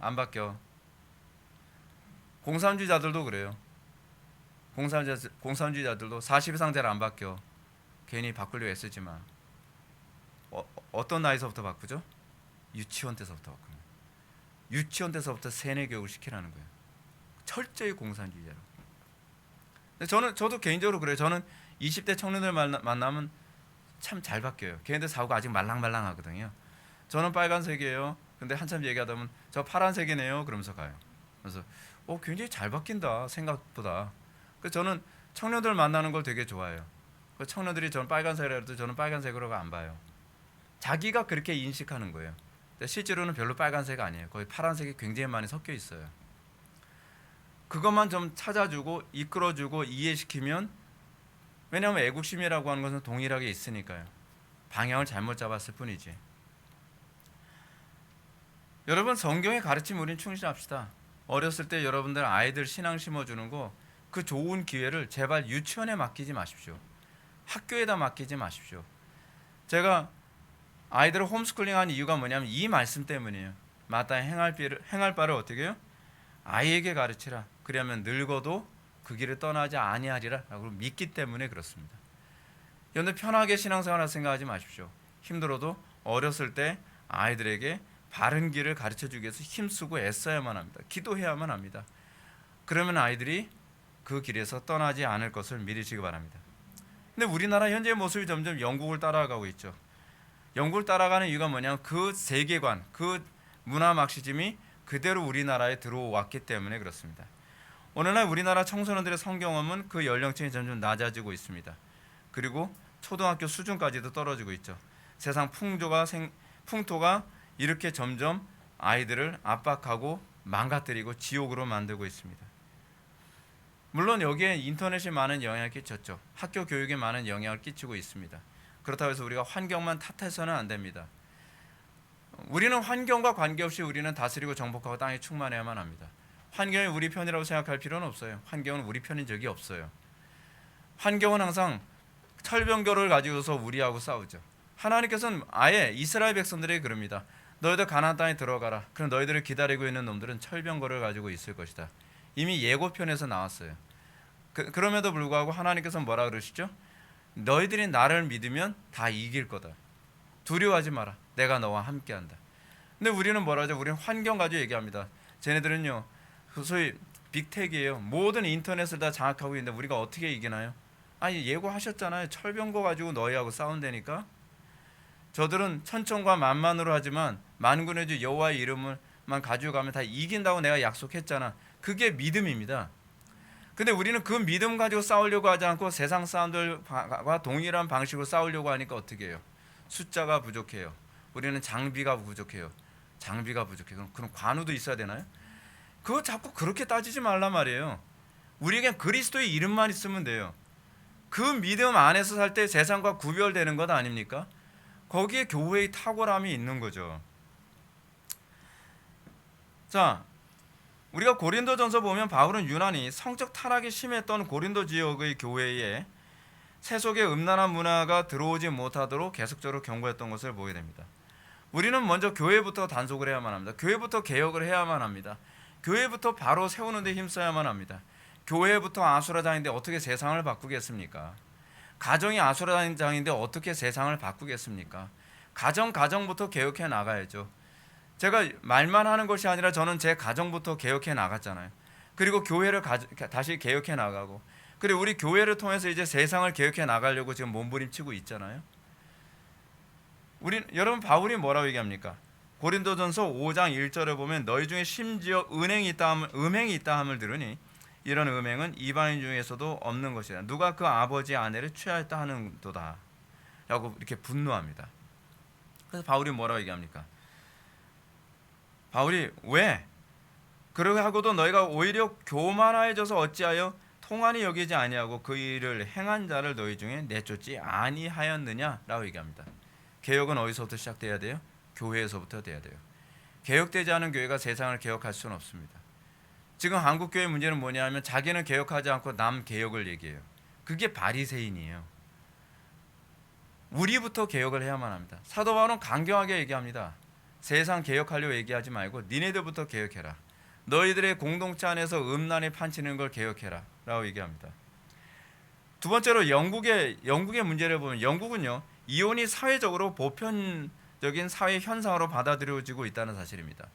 Speaker 2: 안 바뀌어. 공산주의자들도 그래요. 공산주의자들도 40 이상 잘 안 바뀌어. 괜히 바꾸려고 애쓰지 마. 어떤 나이서부터 바꾸죠? 유치원 때서부터 바꾸는 거예요. 유치원 때서부터 세뇌 교육을 시키라는 거예요. 철저히 공산주의자로. 저도 개인적으로 그래요. 저는 20대 청년들 만나면 참 잘 바뀌어요. 걔네들 사고가 아직 말랑말랑하거든요. 저는 빨간색이에요. 근데 한참 얘기하다 보면 저 파란색이네요. 그러면서 가요. 그래서 굉장히 잘 바뀐다, 생각보다. 그래서 저는 청년들 만나는 걸 되게 좋아해요. 그 청년들이 저는 빨간색이라 해도 저는 빨간색으로가 안 봐요. 자기가 그렇게 인식하는 거예요. 근데 실제로는 별로 빨간색 아니에요. 거의 파란색이 굉장히 많이 섞여 있어요. 그것만 좀 찾아주고 이끌어주고 이해시키면, 왜냐하면 애국심이라고 하는 것은 동일하게 있으니까요. 방향을 잘못 잡았을 뿐이지. 여러분, 성경의 가르침 우린 충실합시다. 어렸을 때 여러분들 아이들 신앙 심어주는 거, 그 좋은 기회를 제발 유치원에 맡기지 마십시오. 학교에다 맡기지 마십시오. 제가 아이들을 홈스쿨링한 이유가 뭐냐면 이 말씀 때문이에요. 마땅히 행할 바를 어떻게 해요? 아이에게 가르치라. 그러면 늙어도 그 길을 떠나지 아니하리라 라고 믿기 때문에 그렇습니다. 여러분들 편하게 신앙생활을 생각하지 마십시오. 힘들어도 어렸을 때 아이들에게 바른 길을 가르쳐주기 위해서 힘쓰고 애써야만 합니다. 기도해야만 합니다. 그러면 아이들이 그 길에서 떠나지 않을 것을 믿으시기 바랍니다. 근데 우리나라 현재의 모습이 점점 영국을 따라가고 있죠. 영국을 따라가는 이유가 뭐냐면 그 세계관, 그 문화 막시즘이 그대로 우리나라에 들어왔기 때문에 그렇습니다. 오늘날 우리나라 청소년들의 성경험은 그 연령층이 점점 낮아지고 있습니다. 그리고 초등학교 수준까지도 떨어지고 있죠. 세상 풍토가 이렇게 점점 아이들을 압박하고 망가뜨리고 지옥으로 만들고 있습니다. 물론 여기에 인터넷이 많은 영향을 끼쳤죠. 학교 교육에 많은 영향을 끼치고 있습니다. 그렇다고 해서 우리가 환경만 탓해서는 안 됩니다. 우리는 환경과 관계없이 우리는 다스리고 정복하고 땅에 충만해야만 합니다. 환경이 우리 편이라고 생각할 필요는 없어요. 환경은 우리 편인 적이 없어요. 환경은 항상 철병거를 가지고서 우리하고 싸우죠. 하나님께서는 아예 이스라엘 백성들에게 그럽니다. 너희들 가나안 땅에 들어가라. 그럼 너희들을 기다리고 있는 놈들은 철병거를 가지고 있을 것이다. 이미 예고편에서 나왔어요. 그럼에도 불구하고 하나님께서 뭐라 그러시죠? 너희들이 나를 믿으면 다 이길 거다. 두려워하지 마라. 내가 너와 함께한다. 근데 우리는 뭐라 하죠? 우리는 환경 가지고 얘기합니다. 쟤네들은요 소위 빅텍이에요. 모든 인터넷을 다 장악하고 있는데 우리가 어떻게 이기나요? 아니 예고하셨잖아요. 철병거 가지고 너희하고 싸운다니까. 저들은 천천과 만만으로 하지만 만군의 주 여호와의 이름을만 가지고 가면 다 이긴다고 내가 약속했잖아. 그게 믿음입니다. 근데 우리는 그 믿음 가지고 싸우려고 하지 않고 세상 사람들과 동일한 방식으로 싸우려고 하니까 어떻게 해요? 숫자가 부족해요. 우리는 장비가 부족해요. 장비가 부족해요. 그럼 관우도 있어야 되나요? 그거 자꾸 그렇게 따지지 말란 말이에요. 우리에겐 그리스도의 이름만 있으면 돼요. 그 믿음 안에서 살 때 세상과 구별되는 것 아닙니까? 거기에 교회의 탁월함이 있는 거죠. 자, 우리가 고린도전서 보면 바울은 유난히 성적 타락이 심했던 고린도 지역의 교회에 세속의 음란한 문화가 들어오지 못하도록 계속적으로 경고했던 것을 보게 됩니다. 우리는 먼저 교회부터 단속을 해야만 합니다. 교회부터 개혁을 해야만 합니다. 교회부터 바로 세우는 데 힘써야만 합니다. 교회부터 아수라장인데 어떻게 세상을 바꾸겠습니까? 가정이 아수라장인데 어떻게 세상을 바꾸겠습니까? 가정부터 개혁해 나가야죠. 제가 말만 하는 것이 아니라 저는 제 가정부터 개혁해 나갔잖아요. 그리고 교회를 다시 개혁해 나가고, 그리고 우리 교회를 통해서 이제 세상을 개혁해 나가려고 지금 몸부림치고 있잖아요. 여러분 바울이 뭐라고 얘기합니까? 고린도전서 5장 1절에 보면 너희 중에 심지어 음행이 있다 함을 들으니 이런 음행은 이방인 중에서도 없는 것이다. 누가 그 아버지의 아내를 취하였다 하는도다 라고 이렇게 분노합니다. 그래서 바울이 뭐라고 얘기합니까? 바울이 왜? 그러게 하고도 너희가 오히려 교만하여져서 어찌하여 통한이 여기지 아니하고 그 일을 행한 자를 너희 중에 내쫓지 아니하였느냐라고 얘기합니다. 개혁은 어디서부터 시작돼야 돼요? 교회에서부터 돼야 돼요. 개혁되지 않은 교회가 세상을 개혁할 수는 없습니다. 지금 한국 교회 문제는 뭐냐면 자기는 개혁하지 않고 남 개혁을 얘기해요. 그게 바리새인이에요. 우리부터 개혁을 해야만 합니다. 사도 바울은 강경하게 얘기합니다. 세상 개혁하려고 얘기하지 말고 니네들부터 개혁해라. 너희들의 공동체 안에서 음란이 판치는 걸 개혁해라 라고 얘기합니다. 두 번째로 영국의 문제를 보면 영국은요 이혼이 사회적으로 보편적인 사회 현상으로 받아들여지고 있다는 사실입니다.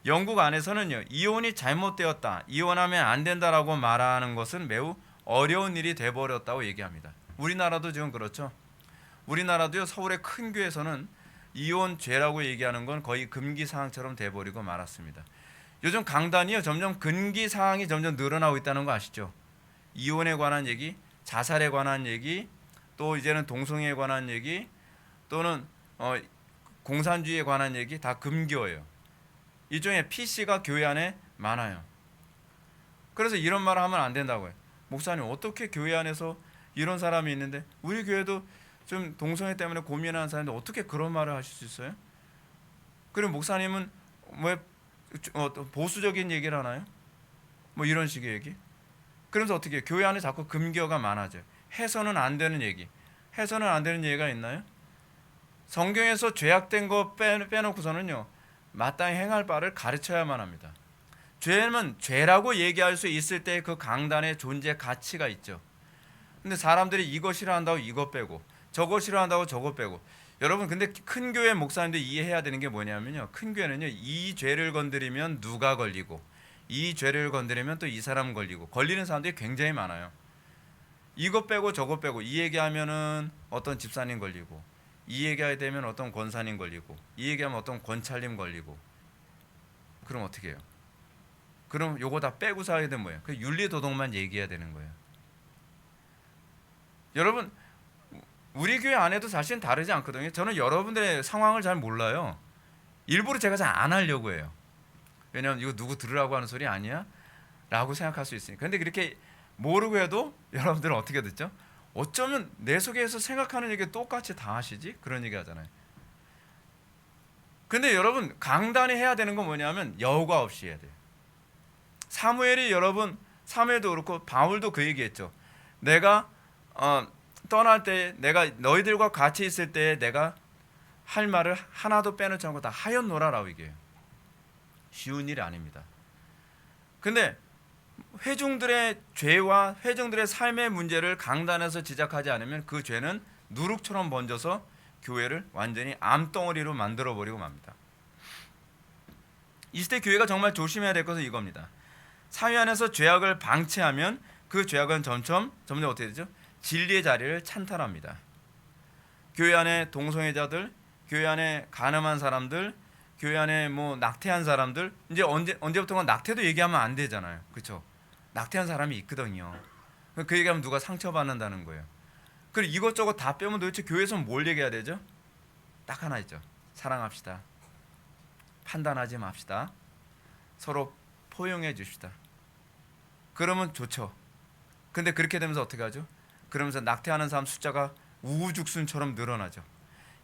Speaker 2: 영국 안에서는요 이혼이 잘못되었다, 이혼하면 안 된다라고 말하는 것은 매우 어려운 일이 돼버렸다고 얘기합니다. 우리나라도 지금 그렇죠. 우리나라도요 서울의 큰 교회에서는 이혼죄라고 얘기하는 건 거의 금기사항처럼 돼버리고 말았습니다. 요즘 강단이요 점점 금기사항이 점점 늘어나고 있다는 거 아시죠? 이혼에 관한 얘기, 자살에 관한 얘기, 또 이제는 동성애에 관한 얘기, 또는 공산주의에 관한 얘기 다 금기어예요. 일종의 PC가 교회 안에 많아요. 그래서 이런 말을 하면 안 된다고요. 목사님 어떻게 교회 안에서 이런 사람이 있는데 우리 교회도 좀 동성애 때문에 고민하는 사람인데 어떻게 그런 말을 하실 수 있어요? 그리고 목사님은 왜 보수적인 얘기를 하나요? 뭐 이런 식의 얘기. 그러면서 어떻게 해요? 교회 안에 자꾸 금기어가 많아져요. 해서는 안 되는 얘기. 해서는 안 되는 얘기가 있나요? 성경에서 죄악된 거 빼놓고서는요 마땅히 행할 바를 가르쳐야만 합니다. 죄는 죄라고 얘기할 수 있을 때 그 강단의 존재 가치가 있죠. 근데 사람들이 이거 싫어한다고 이거 빼고 저거 싫어한다고 저거 빼고. 여러분 근데 큰 교회 목사님들 이해해야 되는 게 뭐냐면요 큰 교회는요 이 죄를 건드리면 누가 걸리고 이 죄를 건드리면 또 이 사람 걸리고, 걸리는 사람들이 굉장히 많아요. 이것 빼고 저것 빼고, 이 얘기하면은 어떤 집사님 걸리고, 이 얘기하게 되면 어떤 권사님 걸리고, 이 얘기하면 어떤 권찰님 걸리고. 그럼 어떻게 해요? 그럼 요거 다 빼고 살아야 되는 거예요. 그 윤리 도덕만 얘기해야 되는 거예요. 여러분, 우리 교회 안에도 사실은 다르지 않거든요. 저는 여러분들의 상황을 잘 몰라요. 일부러 제가 잘 안 하려고 해요. 왜냐하면 이거 누구 들으라고 하는 소리 아니야? 라고 생각할 수 있으니까. 근데 그렇게 모르고 해도 여러분들은 어떻게 듣죠? 어쩌면 내 속에서 생각하는 얘기 똑같이 다 하시지? 그런 얘기 하잖아요. 근데 여러분, 강단이 해야 되는 건 뭐냐면 여과 없이 해야 돼요. 사무엘이, 여러분, 사무엘도 그렇고 바울도 그 얘기했죠. 내가 떠날 때, 내가 너희들과 같이 있을 때 내가 할 말을 하나도 빼놓지 않고 다 하였노라라고 얘기해요. 쉬운 일이 아닙니다. 근데 회중들의 죄와 회중들의 삶의 문제를 강단에서 지적하지 않으면 그 죄는 누룩처럼 번져서 교회를 완전히 암덩어리로 만들어버리고 맙니다. 이 시대 교회가 정말 조심해야 될 것은 이겁니다. 사회 안에서 죄악을 방치하면 그 죄악은 점점 어떻게 되죠? 진리의 자리를 찬탈합니다. 교회 안에 동성애자들, 교회 안에 간음한 사람들, 교회 안에 뭐 낙태한 사람들, 이제 언제부턴가 낙태도 얘기하면 안 되잖아요. 그렇죠? 낙태한 사람이 있거든요. 그 얘기하면 누가 상처받는다는 거예요. 그리고 이것저것 다 빼면 도대체 교회에서 뭘 얘기해야 되죠? 딱 하나 있죠. 사랑합시다. 판단하지 맙시다. 서로 포용해 줍시다. 그러면 좋죠. 근데 그렇게 되면서 어떻게 하죠? 그러면서 낙태하는 사람 숫자가 우후죽순처럼 늘어나죠.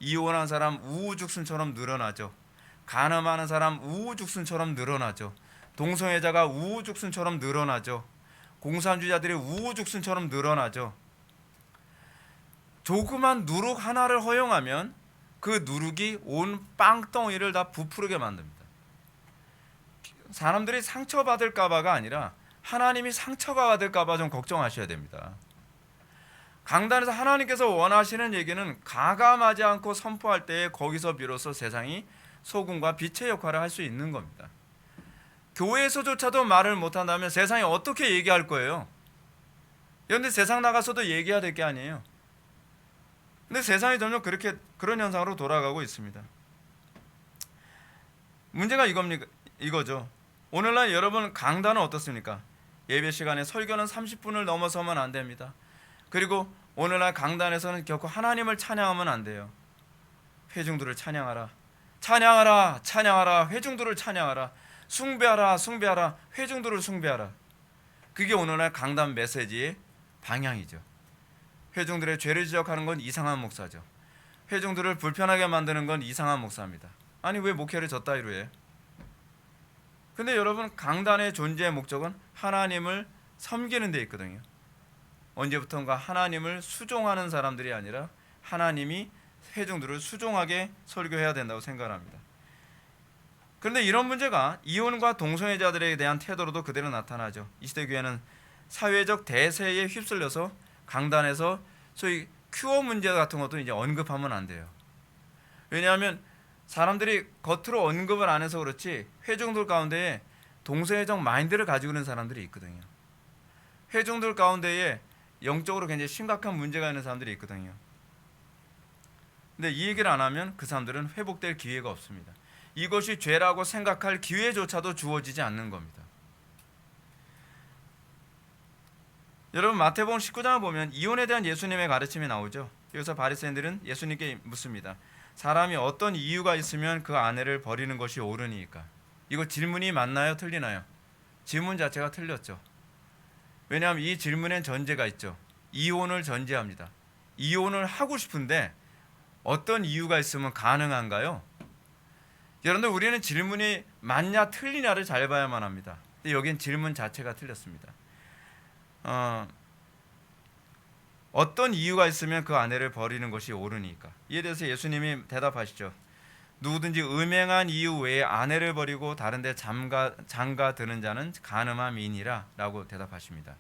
Speaker 2: 이혼한 사람 우후죽순처럼 늘어나죠. 간음하는 사람 우후죽순처럼 늘어나죠. 동성애자가 우후죽순처럼 늘어나죠. 공산주의자들이 우후죽순처럼 늘어나죠. 조그만 누룩 하나를 허용하면 그 누룩이 온 빵덩이를 다 부풀게 만듭니다. 사람들이 상처받을까 봐가 아니라 하나님이 상처가 받을까 봐 좀 걱정하셔야 됩니다. 강단에서 하나님께서 원하시는 얘기는 가감하지 않고 선포할 때에 거기서 비로소 세상이 소금과 빛의 역할을 할 수 있는 겁니다. 교회에서조차도 말을 못한다면 세상이 어떻게 얘기할 거예요? 그런데 세상 나가서도 얘기해야 될 게 아니에요. 근데 세상이 점점 그런 현상으로 돌아가고 있습니다. 문제가 이거죠. 오늘날 여러분 강단은 어떻습니까? 예배 시간에 설교는 30분을 넘어서면 안 됩니다. 그리고 오늘날 강단에서는 결코 하나님을 찬양하면 안 돼요. 회중들을 찬양하라. 찬양하라. 찬양하라. 회중들을 찬양하라. 숭배하라. 숭배하라. 회중들을 숭배하라. 그게 오늘날 강단 메시지의 방향이죠. 회중들의 죄를 지적하는 건 이상한 목사죠. 회중들을 불편하게 만드는 건 이상한 목사입니다. 아니 왜 목회를 저따위로 해? 근데 여러분, 강단의 존재의 목적은 하나님을 섬기는 데 있거든요. 언제부턴가 하나님을 수종하는 사람들이 아니라 하나님이 회중들을 수종하게 설교해야 된다고 생각합니다. 그런데 이런 문제가 이혼과 동성애자들에 대한 태도로도 그대로 나타나죠. 이 시대 교회는 사회적 대세에 휩쓸려서 강단에서 소위 큐어 문제 같은 것도 이제 언급하면 안 돼요. 왜냐하면 사람들이 겉으로 언급을 안 해서 그렇지 회중들 가운데에 동성애적 마인드를 가지고 있는 사람들이 있거든요. 회중들 가운데에 영적으로 굉장히 심각한 문제가 있는 사람들이 있거든요. 근데 이 얘기를 안 하면 그 사람들은 회복될 기회가 없습니다. 이것이 죄라고 생각할 기회조차도 주어지지 않는 겁니다. 여러분, 마태복음 19장을 보면 이혼에 대한 예수님의 가르침이 나오죠. 여기서 바리새인들은 예수님께 묻습니다. 사람이 어떤 이유가 있으면 그 아내를 버리는 것이 옳으니까? 이거 질문이 맞나요? 틀리나요? 질문 자체가 틀렸죠. 왜냐하면 이 질문엔 전제가 있죠. 이혼을 전제합니다. 이혼을 하고 싶은데 어떤 이유가 있으면 가능한가요? 여러분들, 우리는 질문이 맞냐 틀리냐를 잘 봐야만 합니다. 근데 여긴 질문 자체가 틀렸습니다. 어떤 이유가 있으면 그 아내를 버리는 것이 옳으니까? 이에 대해서 예수님이 대답하시죠. 누구든지 음행한 이유 외에 아내를 버리고 다른 데 장가 드는 자는 간음함이니라 라고 대답하십니다.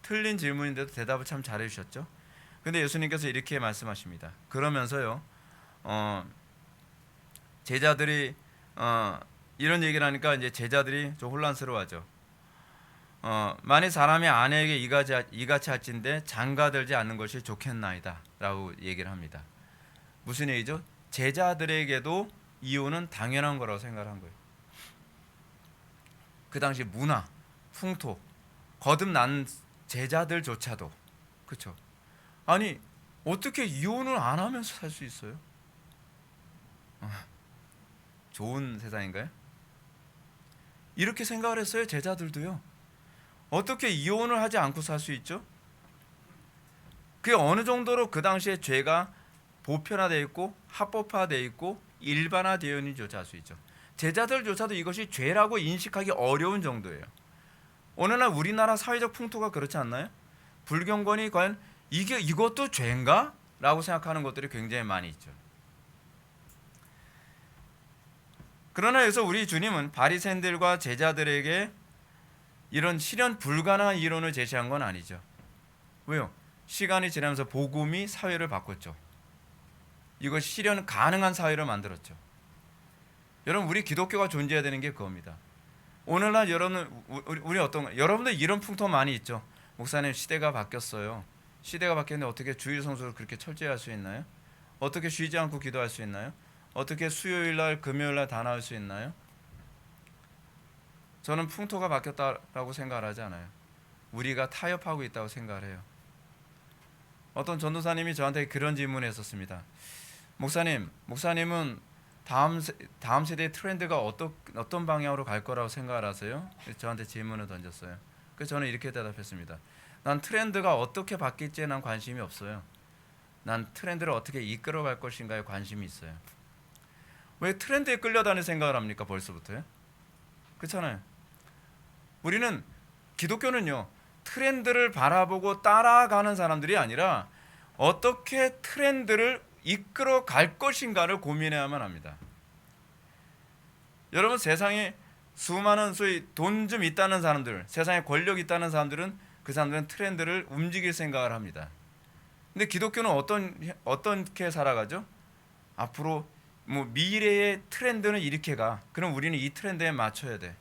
Speaker 2: 틀린 질문인데도 대답을 참 잘해 주셨죠. 근데 예수님께서 이렇게 말씀하십니다. 그러면서요, 제자들이 이런 얘기를 하니까 이제 제자들이 좀 혼란스러워하죠. 만일 사람이 아내에게 이같이 할진대 장가들지 않는 것이 좋겠나이다 라고 얘기를 합니다. 무슨 얘기죠? 제자들에게도 이혼은 당연한 거라고 생각한 거예요. 그 당시 문화, 풍토, 거듭난 제자들조차도, 그렇죠? 아니 어떻게 이혼을 안 하면서 살 수 있어요? 좋은 세상인가요? 이렇게 생각을 했어요. 제자들도요. 어떻게 이혼을 하지 않고 살 수 있죠? 그게 어느 정도로 그 당시에 죄가 보편화되어 있고 합법화되어 있고 일반화되어 있는지 알 수 있죠. 제자들조차도 이것이 죄라고 인식하기 어려운 정도예요. 오늘날 우리나라 사회적 풍토가 그렇지 않나요? 불경건이 과연 이것도 죄인가? 라고 생각하는 것들이 굉장히 많이 있죠. 그러나 여기서 우리 주님은 바리새인들과 제자들에게 이런 실현 불가능한 이론을 제시한 건 아니죠. 왜요? 시간이 지나면서 복음이 사회를 바꿨죠. 이것 실현 가능한 사회를 만들었죠. 여러분, 우리 기독교가 존재해야 되는 게 그겁니다. 오늘날 여러분들 이런 풍토 많이 있죠. 목사님, 시대가 바뀌었어요. 시대가 바뀌었는데 어떻게 주일 성수를 그렇게 철저히 할 수 있나요? 어떻게 쉬지 않고 기도할 수 있나요? 어떻게 수요일날 금요일날 다 나올 수 있나요? 저는 풍토가 바뀌었다라고 생각을 하지 않아요. 우리가 타협하고 있다고 생각을 해요. 어떤 전도사님이 저한테 그런 질문을 했었습니다. 목사님은 다음 세대의 트렌드가 어떤 방향으로 갈 거라고 생각을 하세요? 저한테 질문을 던졌어요. 그래서 저는 이렇게 대답했습니다. 난 트렌드가 어떻게 바뀔지에 난 관심이 없어요. 난 트렌드를 어떻게 이끌어갈 것인가에 관심이 있어요. 왜 트렌드에 끌려다닐 생각을 합니까? 벌써부터요? 그렇잖아요. 우리는 기독교는요, 트렌드를 바라보고 따라가는 사람들이 아니라 어떻게 트렌드를 이끌어 갈 것인가를 고민해야만 합니다. 여러분, 세상에 수많은 소위 돈 좀 있다는 사람들, 세상에 권력 있다는 사람들은 그 사람들은 트렌드를 움직일 생각을 합니다. 근데 기독교는 어떻게 살아가죠? 앞으로 미래의 트렌드는 이렇게 가. 그럼 우리는 이 트렌드에 맞춰야 돼.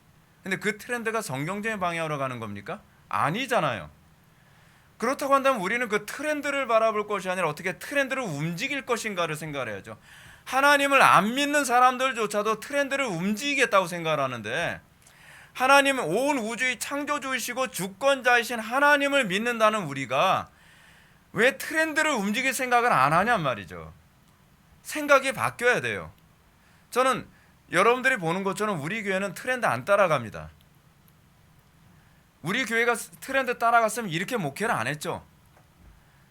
Speaker 2: 근데 그 트렌드가 성경적인 방향으로 가는 겁니까? 아니잖아요. 그렇다고 한다면 우리는 그 트렌드를 바라볼 것이 아니라 어떻게 트렌드를 움직일 것인가를 생각을 해야죠. 하나님을 안 믿는 사람들조차도 트렌드를 움직이겠다고 생각을 하는데, 하나님은 온 우주의 창조주이시고 주권자이신 하나님을 믿는다는 우리가 왜 트렌드를 움직일 생각을 안 하냔 말이죠. 생각이 바뀌어야 돼요. 저는 여러분들이 보는 것처럼 우리 교회는 트렌드 안 따라갑니다. 우리 교회가 트렌드 따라갔으면 이렇게 목회를 안 했죠.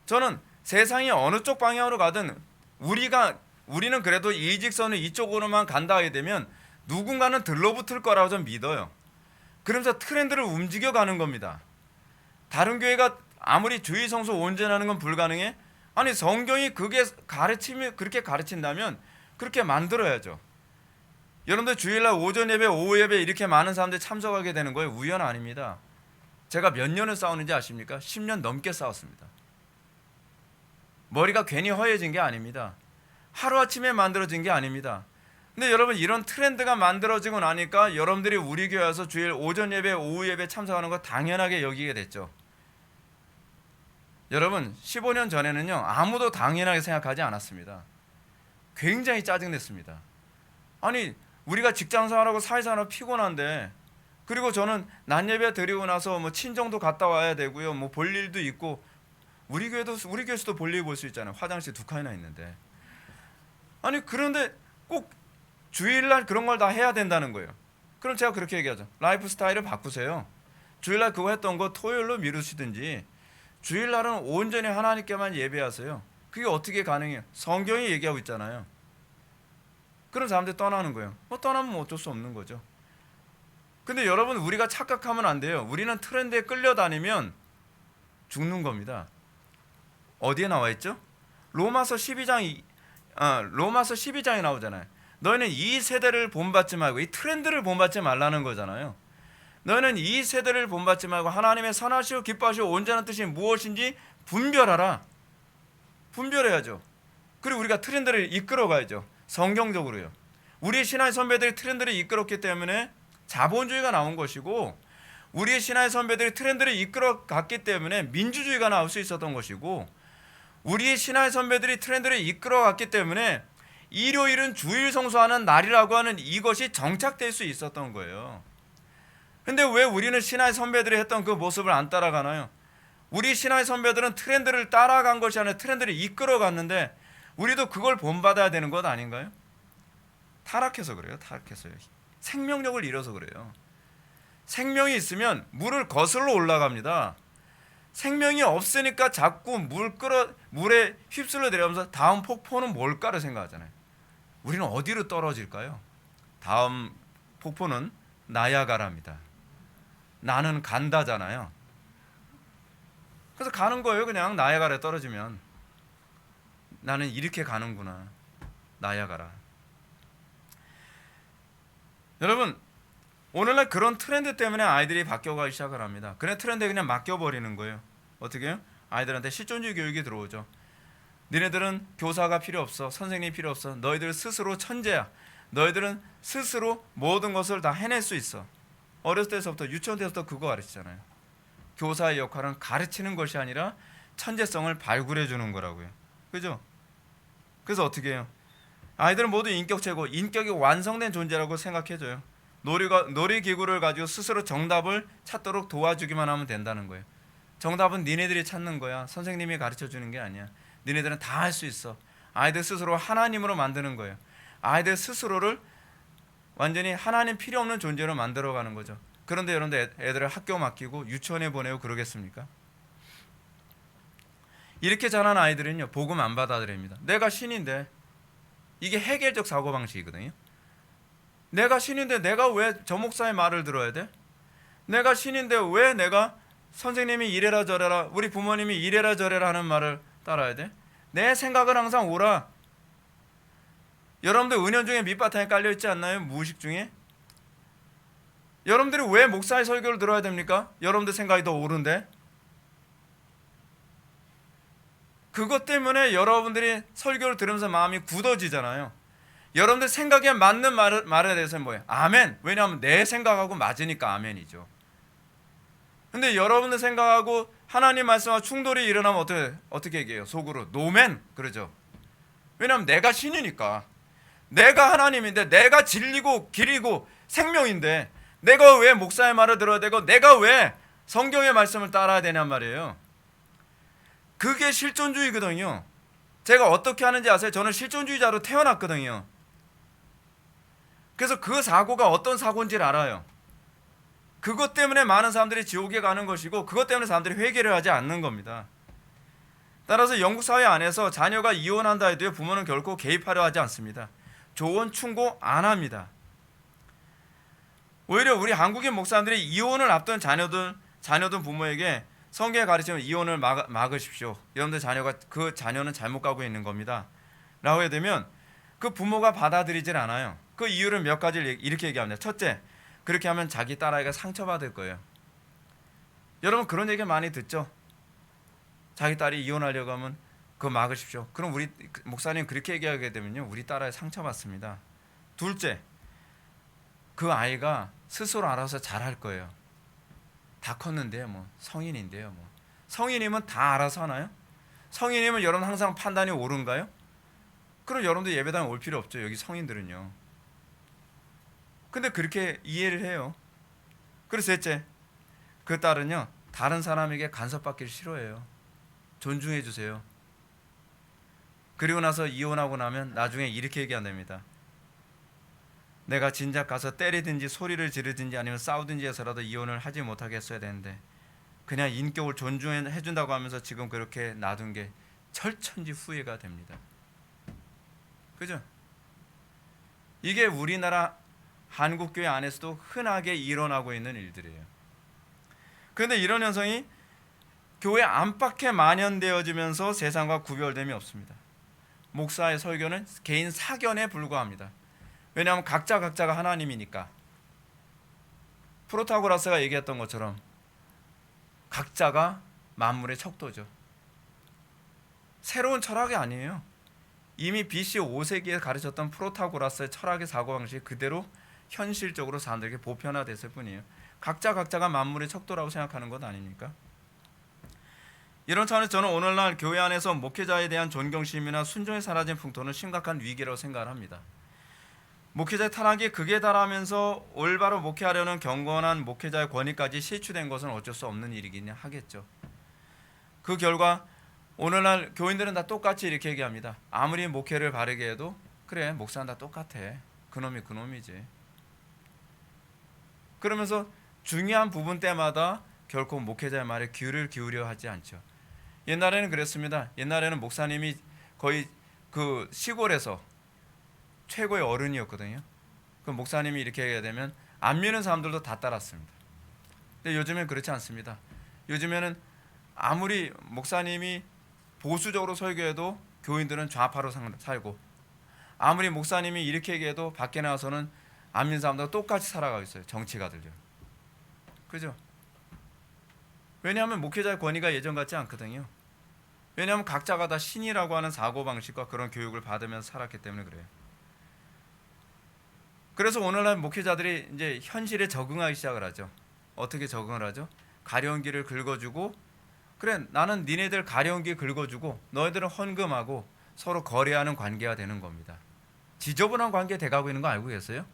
Speaker 2: 저는 세상이 어느 쪽 방향으로 가든 우리는 그래도 일직선을 이쪽으로만 간다 하게 되면 누군가는 들러붙을 거라고 좀 믿어요. 그러면서 트렌드를 움직여가는 겁니다. 다른 교회가 아무리 주의 성수 온전하는 건 불가능해? 아니, 성경이 그렇게 가르친다면 그렇게 만들어야죠. 여러분들 주일날 오전 예배, 오후 예배 이렇게 많은 사람들이 참석하게 되는 거예요. 우연 아닙니다. 제가 몇 년을 싸우는지 아십니까? 10년 넘게 싸웠습니다. 머리가 괜히 허해진 게 아닙니다. 하루아침에 만들어진 게 아닙니다. 근데 여러분, 이런 트렌드가 만들어지고 나니까 여러분들이 우리 교회 와서 주일 오전 예배, 오후 예배 참석하는 거 당연하게 여기게 됐죠. 여러분, 15년 전에는요, 아무도 당연하게 생각하지 않았습니다. 굉장히 짜증냈습니다. 아니, 우리가 직장생활하고 사회생활하고 피곤한데, 그리고 저는 낮 예배 드리고 나서 친정도 갔다 와야 되고요, 볼 일도 있고, 우리 교회에서도 볼 일 볼 수 있잖아요. 화장실 2칸이나 있는데. 아니, 그런데 꼭 주일날 그런 걸 다 해야 된다는 거예요. 그럼 제가 그렇게 얘기하죠. 라이프 스타일을 바꾸세요. 주일날 그거 했던 거 토요일로 미루시든지, 주일날은 온전히 하나님께만 예배하세요. 그게 어떻게 가능해요? 성경이 얘기하고 있잖아요. 그런 사람들이 떠나는 거예요. 떠나면 어쩔 수 없는 거죠. 근데 여러분, 우리가 착각하면 안 돼요. 우리는 트렌드에 끌려다니면 죽는 겁니다. 어디에 나와 있죠? 로마서 12장에 나오잖아요. 너희는 이 세대를 본받지 말고 이 트렌드를 본받지 말라는 거잖아요. 너희는 이 세대를 본받지 말고 하나님의 선하시고 기뻐하시고 온전한 뜻이 무엇인지 분별하라. 분별해야죠. 그리고 우리가 트렌드를 이끌어 가야죠. 성경적으로요. 우리 신앙의 선배들이 트렌드를 이끌었기 때문에 자본주의가 나온 것이고, 우리의 신앙의 선배들이 트렌드를 이끌어갔기 때문에 민주주의가 나올 수 있었던 것이고, 우리의 신앙의 선배들이 트렌드를 이끌어갔기 때문에 일요일은 주일 성수하는 날이라고 하는 이것이 정착될 수 있었던 거예요. 근데 왜 우리는 신앙의 선배들이 했던 그 모습을 안 따라가나요? 우리 신앙의 선배들은 트렌드를 따라간 것이 아니라 트렌드를 이끌어갔는데 우리도 그걸 본받아야 되는 것 아닌가요? 타락해서 그래요. 타락해서요. 생명력을 잃어서 그래요. 생명이 있으면 물을 거슬러 올라갑니다. 생명이 없으니까 자꾸 물에 휩쓸려 내려가면서 다음 폭포는 뭘까를 생각하잖아요. 우리는 어디로 떨어질까요? 다음 폭포는 나야가라입니다. 나는 간다잖아요. 그래서 가는 거예요. 그냥 나야가라에 떨어지면 나는 이렇게 가는구나. 나야가라. 여러분, 오늘날 그런 트렌드 때문에 아이들이 바뀌어가기 시작을 합니다. 그냥 트렌드에 그냥 맡겨버리는 거예요. 어떻게 해요? 아이들한테 실존주의 교육이 들어오죠. 너희들은 교사가 필요 없어. 선생님이 필요 없어. 너희들 스스로 천재야. 너희들은 스스로 모든 것을 다 해낼 수 있어. 어렸을 때서부터, 유치원 때부터 그거 가르치잖아요. 교사의 역할은 가르치는 것이 아니라 천재성을 발굴해 주는 거라고요. 그죠? 그래서 어떻게 해요? 아이들은 모두 인격체고 인격이 완성된 존재라고 생각해줘요. 놀이기구를 가지고 스스로 정답을 찾도록 도와주기만 하면 된다는 거예요. 정답은 니네들이 찾는 거야. 선생님이 가르쳐 주는 게 아니야. 니네들은 다 할 수 있어. 아이들 스스로 하나님으로 만드는 거예요. 아이들 스스로를 완전히 하나님 필요 없는 존재로 만들어가는 거죠. 그런데 여러분들 애들을 학교 맡기고 유치원에 보내고 그러겠습니까? 이렇게 자란 아이들은요, 복음 안 받아들입니다. 내가 신인데, 이게 해결적 사고방식이거든요. 내가 신인데 내가 왜 저 목사의 말을 들어야 돼? 내가 신인데 왜 내가 선생님이 이래라 저래라, 우리 부모님이 이래라 저래라 하는 말을 따라야 돼? 내 생각을 항상 오라. 여러분들 은연 중에 밑바탕에 깔려있지 않나요? 무의식 중에? 여러분들이 왜 목사의 설교를 들어야 됩니까? 여러분들 생각이 더 옳은데? 그것 때문에 여러분들이 설교를 들으면서 마음이 굳어지잖아요. 여러분들 생각에 맞는 말에 대해서는 뭐예요? 아멘. 왜냐하면 내 생각하고 맞으니까 아멘이죠. 근데 여러분들 생각하고 하나님 말씀과 충돌이 일어나면 어떻게 얘기해요? 속으로 노멘 그러죠. 왜냐하면 내가 신이니까. 내가 하나님인데, 내가 진리고 길이고 생명인데 내가 왜 목사의 말을 들어야 되고 내가 왜 성경의 말씀을 따라야 되냔 말이에요. 그게 실존주의거든요. 제가 어떻게 하는지 아세요? 저는 실존주의자로 태어났거든요. 그래서 그 사고가 어떤 사고인지를 알아요. 그것 때문에 많은 사람들이 지옥에 가는 것이고, 그것 때문에 사람들이 회개를 하지 않는 겁니다. 따라서 영국 사회 안에서 자녀가 이혼한다 해도 부모는 결코 개입하려 하지 않습니다. 조언 충고 안 합니다. 오히려 우리 한국인 목사님들이 이혼을 앞둔 자녀든 부모에게 성경에 가르치면 이혼을 막으십시오. 여러분들 그 자녀는 잘못 가고 있는 겁니다. 라고 해야 되면 그 부모가 받아들이질 않아요. 그 이유를 몇 가지를 이렇게 얘기합니다. 첫째, 그렇게 하면 자기 딸아이가 상처받을 거예요. 여러분 그런 얘기 많이 듣죠? 자기 딸이 이혼하려고 하면 그거 막으십시오. 그럼 우리 목사님 그렇게 얘기하게 되면요, 우리 딸아이 상처받습니다. 둘째, 그 아이가 스스로 알아서 잘할 거예요. 다 컸는데요, 뭐 성인인데요, 뭐 성인이면 다 알아서 하나요? 성인이면 여러분 항상 판단이 옳은가요? 그럼 여러분들 예배당에 올 필요 없죠. 여기 성인들은요. 근데 그렇게 이해를 해요. 그래서 셋째, 그 딸은요, 다른 사람에게 간섭받기를 싫어해요. 존중해 주세요. 그리고 나서 이혼하고 나면 나중에 이렇게 얘기한답니다. 내가 진작 가서 때리든지 소리를 지르든지 아니면 싸우든지 해서라도 이혼을 하지 못하게 했어야 되는데 그냥 인격을 존중해 준다고 하면서 지금 그렇게 놔둔 게 철천지 후회가 됩니다. 그죠? 이게 우리나라 한국교회 안에서도 흔하게 일어나고 있는 일들이에요. 그런데 이런 현상이 교회 안팎에 만연되어지면서 세상과 구별됨이 없습니다. 목사의 설교는 개인 사견에 불과합니다. 왜냐하면 각자가 하나님이니까. 프로타고라스가 얘기했던 것처럼 각자가 만물의 척도죠. 새로운 철학이 아니에요. 이미 BC 5세기에 가르쳤던 프로타고라스의 철학의 사고방식이 그대로 현실적으로 사람들에게 보편화됐을 뿐이에요. 각자가 만물의 척도라고 생각하는 것 아닙니까? 이런 차원에서 저는 오늘날 교회 안에서 목회자에 대한 존경심이나 순종이 사라진 풍토는 심각한 위기라고 생각을 합니다. 목회자의 타락이 극에 달하면서 올바로 목회하려는 경건한 목회자의 권위까지 실추된 것은 어쩔 수 없는 일이긴 하겠죠. 그 결과 오늘날 교인들은 다 똑같이 이렇게 얘기합니다. 아무리 목회를 바르게 해도 그래, 목사는 다 똑같아. 그놈이 그놈이지. 그러면서 중요한 부분 때마다 결코 목회자의 말에 귀를 기울여 하지 않죠. 옛날에는 그랬습니다. 옛날에는 목사님이 거의 그 시골에서 최고의 어른이었거든요. 그 목사님이 이렇게 얘기해야 되면 안 믿는 사람들도 다 따랐습니다. 근데 요즘엔 그렇지 않습니다. 요즘에는 아무리 목사님이 보수적으로 설교해도 교인들은 좌파로 살고, 아무리 목사님이 이렇게 얘기해도 밖에 나와서는 안 믿는 사람들과 똑같이 살아가고 있어요. 정치가들요. 그죠? 왜냐하면 목회자의 권위가 예전 같지 않거든요. 왜냐하면 각자가 다 신이라고 하는 사고방식과 그런 교육을 받으면서 살았기 때문에 그래요. 그래서 오늘날 목회자들이 이제 현실에 적응하기 시작을 하죠. 어떻게 적응을 하죠? 가려운 길을 긁어주고, 그래, 나는 니네들 가려운 길 긁어주고 너희들은 헌금하고 서로 거래하는 관계가 되는 겁니다. 지저분한 관계 돼가고 있는 거 알고 계세요?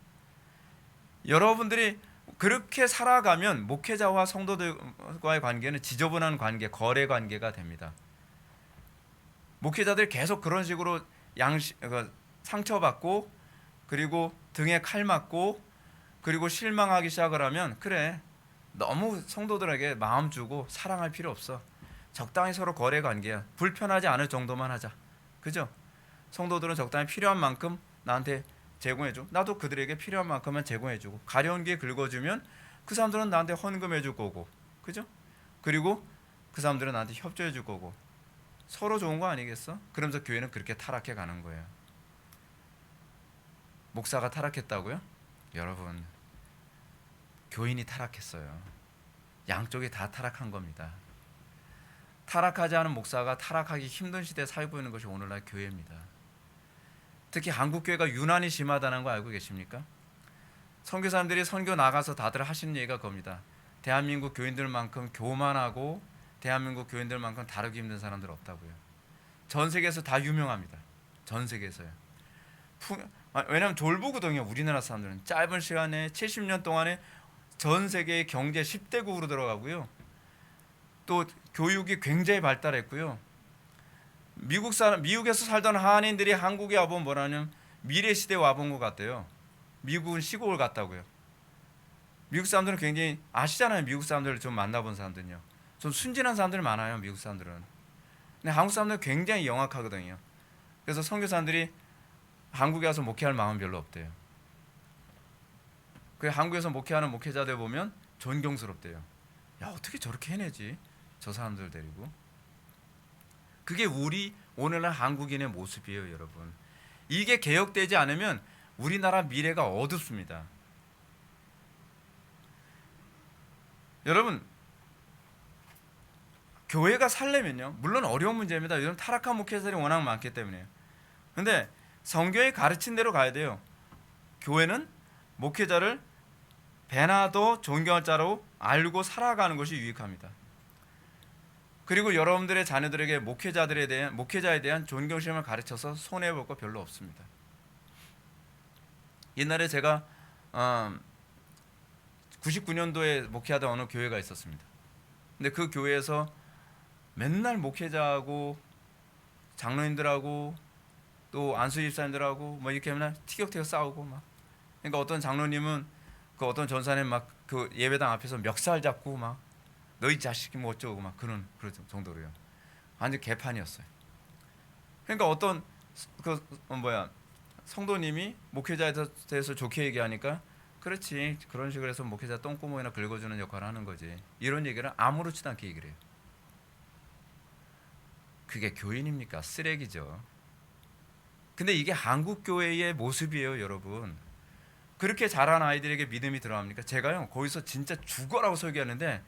Speaker 2: 여러분들이 그렇게 살아가면 목회자와 성도들과의 관계는 지저분한 관계, 거래 관계가 됩니다. 목회자들이 계속 그런 식으로 상처받고, 그리고 등에 칼 맞고, 그리고 실망하기 시작을 하면, 그래, 너무 성도들에게 마음 주고 사랑할 필요 없어. 적당히 서로 거래 관계야. 불편하지 않을 정도만 하자. 그죠? 성도들은 적당히 필요한 만큼 나한테 제공해줘. 나도 그들에게 필요한 만큼만 제공해주고, 가려운 게 긁어주면 그 사람들은 나한테 헌금해줄 거고, 그죠? 그리고 그 사람들은 나한테 협조해줄 거고, 서로 좋은 거 아니겠어? 그러면서 교회는 그렇게 타락해 가는 거예요. 목사가 타락했다고요? 여러분, 교인이 타락했어요. 양쪽이 다 타락한 겁니다. 타락하지 않은 목사가 타락하기 힘든 시대에 살고 있는 것이 오늘날 교회입니다. 특히 한국 교회가 유난히 심하다는 거 알고 계십니까? 선교사님들이 선교 나가서 다들 하시는 얘기가 겁니다. 대한민국 교인들만큼 교만하고 대한민국 교인들만큼 다루기 힘든 사람들 없다고요. 전 세계에서 다 유명합니다. 전 세계에서요. 왜냐하면 졸부거든요. 우리나라 사람들은 짧은 시간에 70년 동안에 전 세계의 경제 10대국으로 들어가고요. 또 교육이 굉장히 발달했고요. 미국에서 살던 한인들이 한국에 와보면 뭐라냐면 미래 시대에 와본 것 같대요. 미국은 시골 같다고요. 미국 사람들은 굉장히 아시잖아요. 미국 사람들을 좀 만나본 사람들은요. 좀 순진한 사람들이 많아요. 미국 사람들은. 근데 한국 사람들은 굉장히 영악하거든요. 그래서 선교사님들이 한국에 와서 목회할 마음은 별로 없대요. 그 한국에서 목회하는 목회자들 보면 존경스럽대요. 야, 어떻게 저렇게 해내지? 저 사람들 데리고. 그게 우리 오늘날 한국인의 모습이에요, 여러분. 이게 개혁되지 않으면 우리나라 미래가 어둡습니다. 여러분, 교회가 살려면요, 물론 어려운 문제입니다. 요즘 타락한 목회자들이 워낙 많기 때문에요. 근데 성경이 가르친 대로 가야 돼요. 교회는 목회자를 배나 더 존경할 자로 알고 살아가는 것이 유익합니다. 그리고 여러분들의 자녀들에게 목회자에 대한 존경심을 가르쳐서 손해볼 거 별로 없습니다. 옛날에 제가 99년도에 목회하던 어느 교회가 있었습니다. 근데 그 교회에서 맨날 목회자하고 장로님들하고 또 안수 집사님들하고 뭐 이렇게 맨날 티격태격 싸우고 막. 그러니까 어떤 장로님은 그 어떤 전사님 막 그 예배당 앞에서 멱살 잡고 막 너희 자식이 뭐 어쩌고 막 그런 정도로요. 완전 개판이었어요. 그러니까 어떤 성도님이 목회자에 대해서 좋게 얘기하니까 그렇지, 그런 식으로 해서 목회자 똥구멍이나 긁어주는 역할을 하는 거지. 이런 얘기를 아무렇지도 않게 얘기를 해요. 그게 교인입니까? 쓰레기죠. 근데 이게 한국 교회의 모습이에요, 여러분. 그렇게 자란 아이들에게 믿음이 들어갑니까? 제가요, 거기서 진짜 죽어라고 설교하는데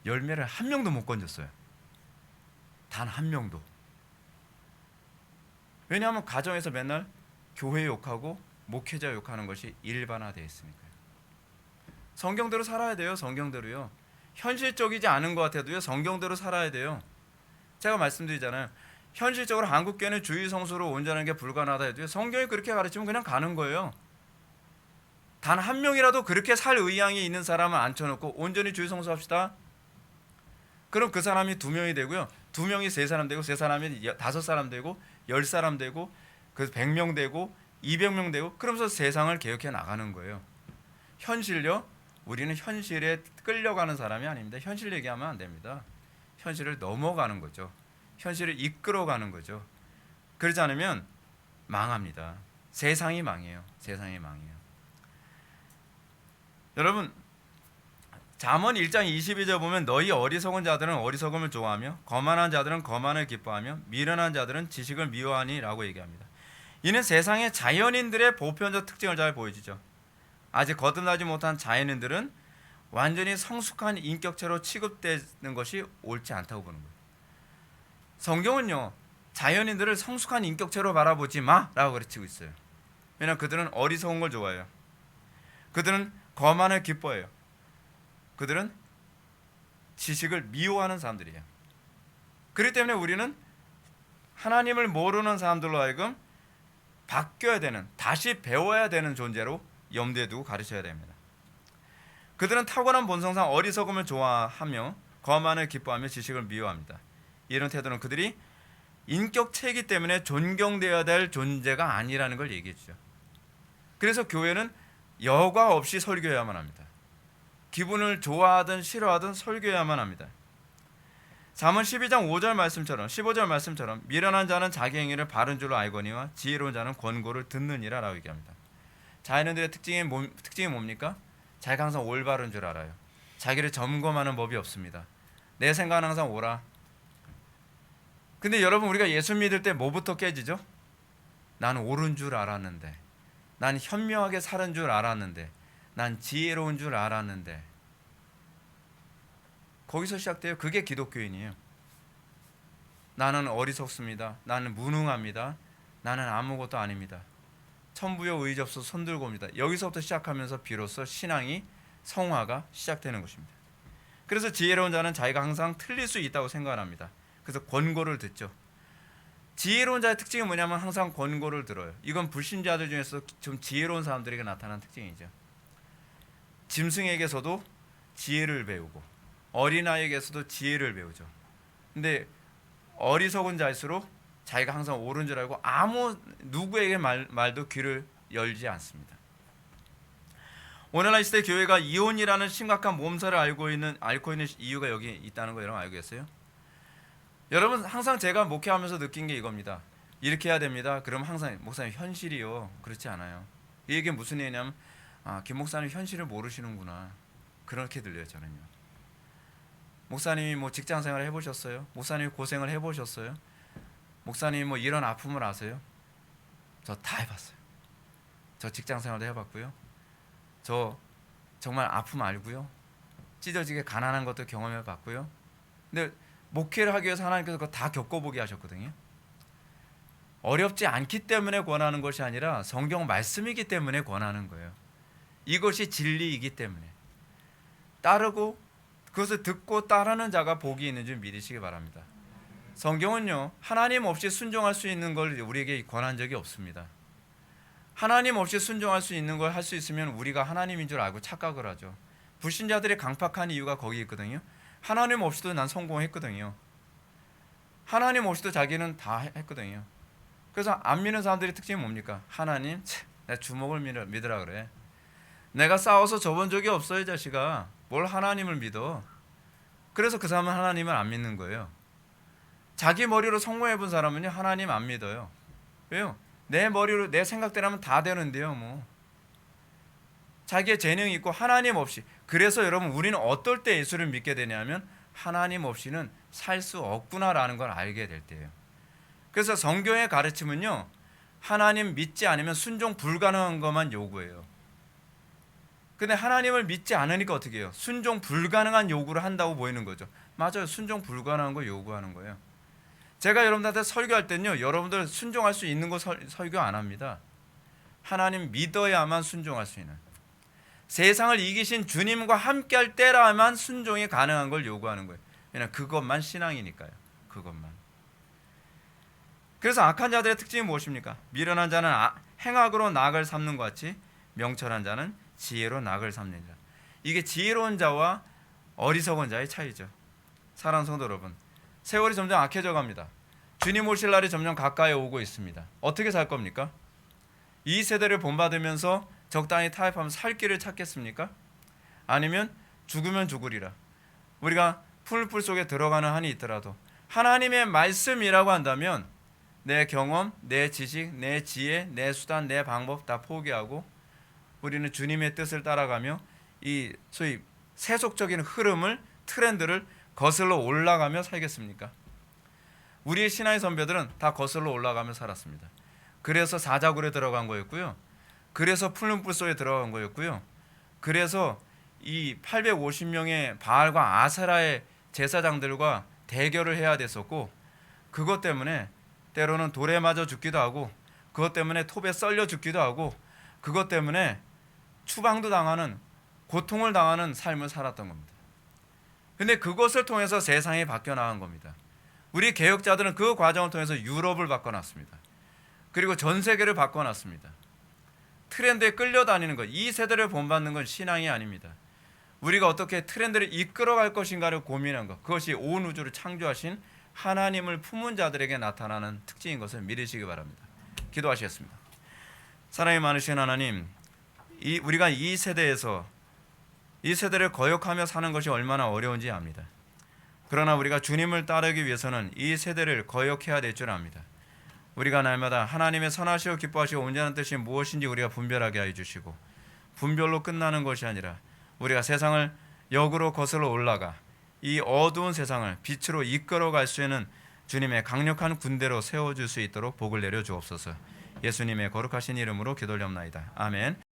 Speaker 2: 열매를 한 명도 못 건졌어요. 단 한 명도. 왜냐하면 가정에서 맨날 교회 욕하고 목회자 욕하는 것이 일반화되어 있으니까요. 성경대로 살아야 돼요. 성경대로요. 현실적이지 않은 것 같아도요. 성경대로 살아야 돼요. 제가 말씀드리잖아요. 현실적으로 한국교회는 주의 성수로 온전한 게 불가능하다 해도요. 성경이 그렇게 가르치면 그냥 가는 거예요. 단 한 명이라도 그렇게 살 의향이 있는 사람을 앉혀놓고 온전히 주의 성수합시다. 그럼 그 사람이 2명이 되고요. 2명이 3사람 되고 3사람이 5사람 되고 10사람 되고 그 100명 되고 200명 되고 그러면서 세상을 개혁해 나가는 거예요. 현실요? 우리는 현실에 끌려가는 사람이 아닙니다. 현실 얘기하면 안 됩니다. 현실을 넘어가는 거죠. 현실을 이끌어가는 거죠. 그러지 않으면 망합니다. 세상이 망해요. 세상이 망해요. 여러분, 잠언 1장 22절 보면 너희 어리석은 자들은 어리석음을 좋아하며 거만한 자들은 거만을 기뻐하며 미련한 자들은 지식을 미워하니 라고 얘기합니다. 이는 세상의 자연인들의 보편적 특징을 잘 보여주죠. 아직 거듭나지 못한 자연인들은 완전히 성숙한 인격체로 취급되는 것이 옳지 않다고 보는 거예요. 성경은요, 자연인들을 성숙한 인격체로 바라보지 마라고 가르치고 있어요. 왜냐하면 그들은 어리석은 걸 좋아해요. 그들은 거만을 기뻐해요. 그들은 지식을 미워하는 사람들이에요. 그렇기 때문에 우리는 하나님을 모르는 사람들로 하여금 바뀌어야 되는, 다시 배워야 되는 존재로 염두에 두고 가르쳐야 됩니다. 그들은 타고난 본성상 어리석음을 좋아하며 거만을 기뻐하며 지식을 미워합니다. 이런 태도는 그들이 인격체이기 때문에 존경되어야 될 존재가 아니라는 걸 얘기해 주죠. 그래서 교회는 여과 없이 설교해야만 합니다. 기분을 좋아하든 싫어하든 설교해야만 합니다. 잠언 12장 5절 말씀처럼 15절 말씀처럼 미련한 자는 자기 행위를 바른 줄로 알거니와 지혜로운 자는 권고를 듣느니라 라고 얘기합니다. 자연인들의 특징이 뭡니까? 자기가 항상 올바른 줄 알아요. 자기를 점검하는 법이 없습니다. 내 생각은 항상 옳아. 근데 여러분, 우리가 예수 믿을 때 뭐부터 깨지죠? 나는 옳은 줄 알았는데, 난 현명하게 사는 줄 알았는데, 난 지혜로운 줄 알았는데. 거기서 시작돼요. 그게 기독교인이에요. 나는 어리석습니다. 나는 무능합니다. 나는 아무것도 아닙니다. 천부여 의접소 손들고 옵니다. 여기서부터 시작하면서 비로소 신앙이 성화가 시작되는 것입니다. 그래서 지혜로운 자는 자기가 항상 틀릴 수 있다고 생각합니다. 그래서 권고를 듣죠. 지혜로운 자의 특징이 뭐냐면 항상 권고를 들어요. 이건 불신자들 중에서 좀 지혜로운 사람들에게 나타나는 특징이죠. 짐승에게서도 지혜를 배우고 어린아이에게서도 지혜를 배우죠. 근데 어리석은 자일수록 자기가 항상 옳은 줄 알고 아무 누구에게 말도 귀를 열지 않습니다. 오늘날 시대 교회가 이혼이라는 심각한 몸살을 앓고 있는 이유가 여기 있다는 거 여러분 알고 계세요? 여러분, 항상 제가 목회하면서 느낀 게 이겁니다. 이렇게 해야 됩니다. 그럼 항상 목사님 현실이요. 그렇지 않아요. 이 얘기는 무슨 얘기냐면 김 목사님 현실을 모르시는구나. 그렇게 들려요. 저는요. 목사님이 뭐 직장 생활을 해보셨어요? 목사님이 고생을 해보셨어요? 목사님이 뭐 이런 아픔을 아세요? 저 다 해봤어요. 저 직장 생활도 해봤고요. 저 정말 아픔 알고요. 찢어지게 가난한 것도 경험해봤고요. 근데 목회를 하기 위해서 하나님께서 그거 다 겪어보게 하셨거든요. 어렵지 않기 때문에 권하는 것이 아니라 성경 말씀이기 때문에 권하는 거예요. 이것이 진리이기 때문에 따르고 그것을 듣고 따르는 자가 복이 있는 줄 믿으시기 바랍니다. 성경은요, 하나님 없이 순종할 수 있는 걸 우리에게 권한 적이 없습니다. 하나님 없이 순종할 수 있는 걸 할 수 있으면 우리가 하나님인 줄 알고 착각을 하죠. 불신자들이 강팍한 이유가 거기 있거든요. 하나님 없이도 난 성공했거든요. 하나님 없이도 자기는 다 했거든요. 그래서 안 믿는 사람들의 특징이 뭡니까? 하나님, 내 주먹을 믿으라 그래. 내가 싸워서 져본 적이 없어 이 자식아. 뭘 하나님을 믿어? 그래서 그 사람은 하나님을 안 믿는 거예요. 자기 머리로 성공해본 사람은요, 하나님 안 믿어요. 왜요? 내 머리로 내 생각대로 하면 다 되는데요. 뭐 자기의 재능이 있고 하나님 없이. 그래서 여러분, 우리는 어떨 때 예수를 믿게 되냐면 하나님 없이는 살 수 없구나라는 걸 알게 될 때예요. 그래서 성경의 가르침은요, 하나님 믿지 않으면 순종 불가능한 것만 요구해요. 근데 하나님을 믿지 않으니까 어떻게 해요? 순종 불가능한 요구를 한다고 보이는 거죠. 맞아요. 순종 불가능한 거 요구하는 거예요. 제가 여러분들한테 설교할 때는요, 여러분들 순종할 수 있는 거 설교 안 합니다. 하나님 믿어야만 순종할 수 있는, 세상을 이기신 주님과 함께할 때라만 순종이 가능한 걸 요구하는 거예요. 왜냐하면 그것만 신앙이니까요. 그것만. 그래서 악한 자들의 특징이 무엇입니까? 미련한 자는 행악으로 낙을 삼는 것 같이 명철한 자는 지혜로 낙을 삼는 자. 이게 지혜로운 자와 어리석은 자의 차이죠. 사랑하는 성도 여러분, 세월이 점점 악해져 갑니다. 주님 오실 날이 점점 가까이 오고 있습니다. 어떻게 살 겁니까? 이 세대를 본받으면서 적당히 타협하면서 살 길을 찾겠습니까? 아니면 죽으면 죽으리라. 우리가 풀불 속에 들어가는 한이 있더라도 하나님의 말씀이라고 한다면 내 경험, 내 지식, 내 지혜, 내 수단, 내 방법 다 포기하고 우리는 주님의 뜻을 따라가며 이 소위 세속적인 흐름을, 트렌드를 거슬러 올라가며 살겠습니까? 우리의 신앙의 선배들은 다 거슬러 올라가며 살았습니다. 그래서 사자굴에 들어간 거였고요. 그래서 풀른 불 속에 들어간 거였고요. 그래서 이 850명의 바알과 아세라의 제사장들과 대결을 해야 됐었고, 그것 때문에 때로는 돌에 맞아 죽기도 하고, 그것 때문에 톱에 썰려 죽기도 하고, 그것 때문에 추방도 당하는, 고통을 당하는 삶을 살았던 겁니다. 근데 그것을 통해서 세상이 바뀌어 나간 겁니다. 우리 개혁자들은 그 과정을 통해서 유럽을 바꿔놨습니다. 그리고 전 세계를 바꿔놨습니다. 트렌드에 끌려다니는 것, 이 세대를 본받는 건 신앙이 아닙니다. 우리가 어떻게 트렌드를 이끌어갈 것인가를 고민한 것, 그것이 온 우주를 창조하신 하나님을 품은 자들에게 나타나는 특징인 것을 믿으시기 바랍니다. 기도하시겠습니다. 사랑이 많으신 하나님, 우리가 이 세대에서 이 세대를 거역하며 사는 것이 얼마나 어려운지 압니다. 그러나 우리가 주님을 따르기 위해서는 이 세대를 거역해야 될 줄 압니다. 우리가 날마다 하나님의 선하시고 기뻐하시고 온전한 뜻이 무엇인지 우리가 분별하게 하여 주시고, 분별로 끝나는 것이 아니라 우리가 세상을 역으로 거슬러 올라가 이 어두운 세상을 빛으로 이끌어갈 수 있는 주님의 강력한 군대로 세워줄 수 있도록 복을 내려 주옵소서. 예수님의 거룩하신 이름으로 기도올려옵나이다. 아멘.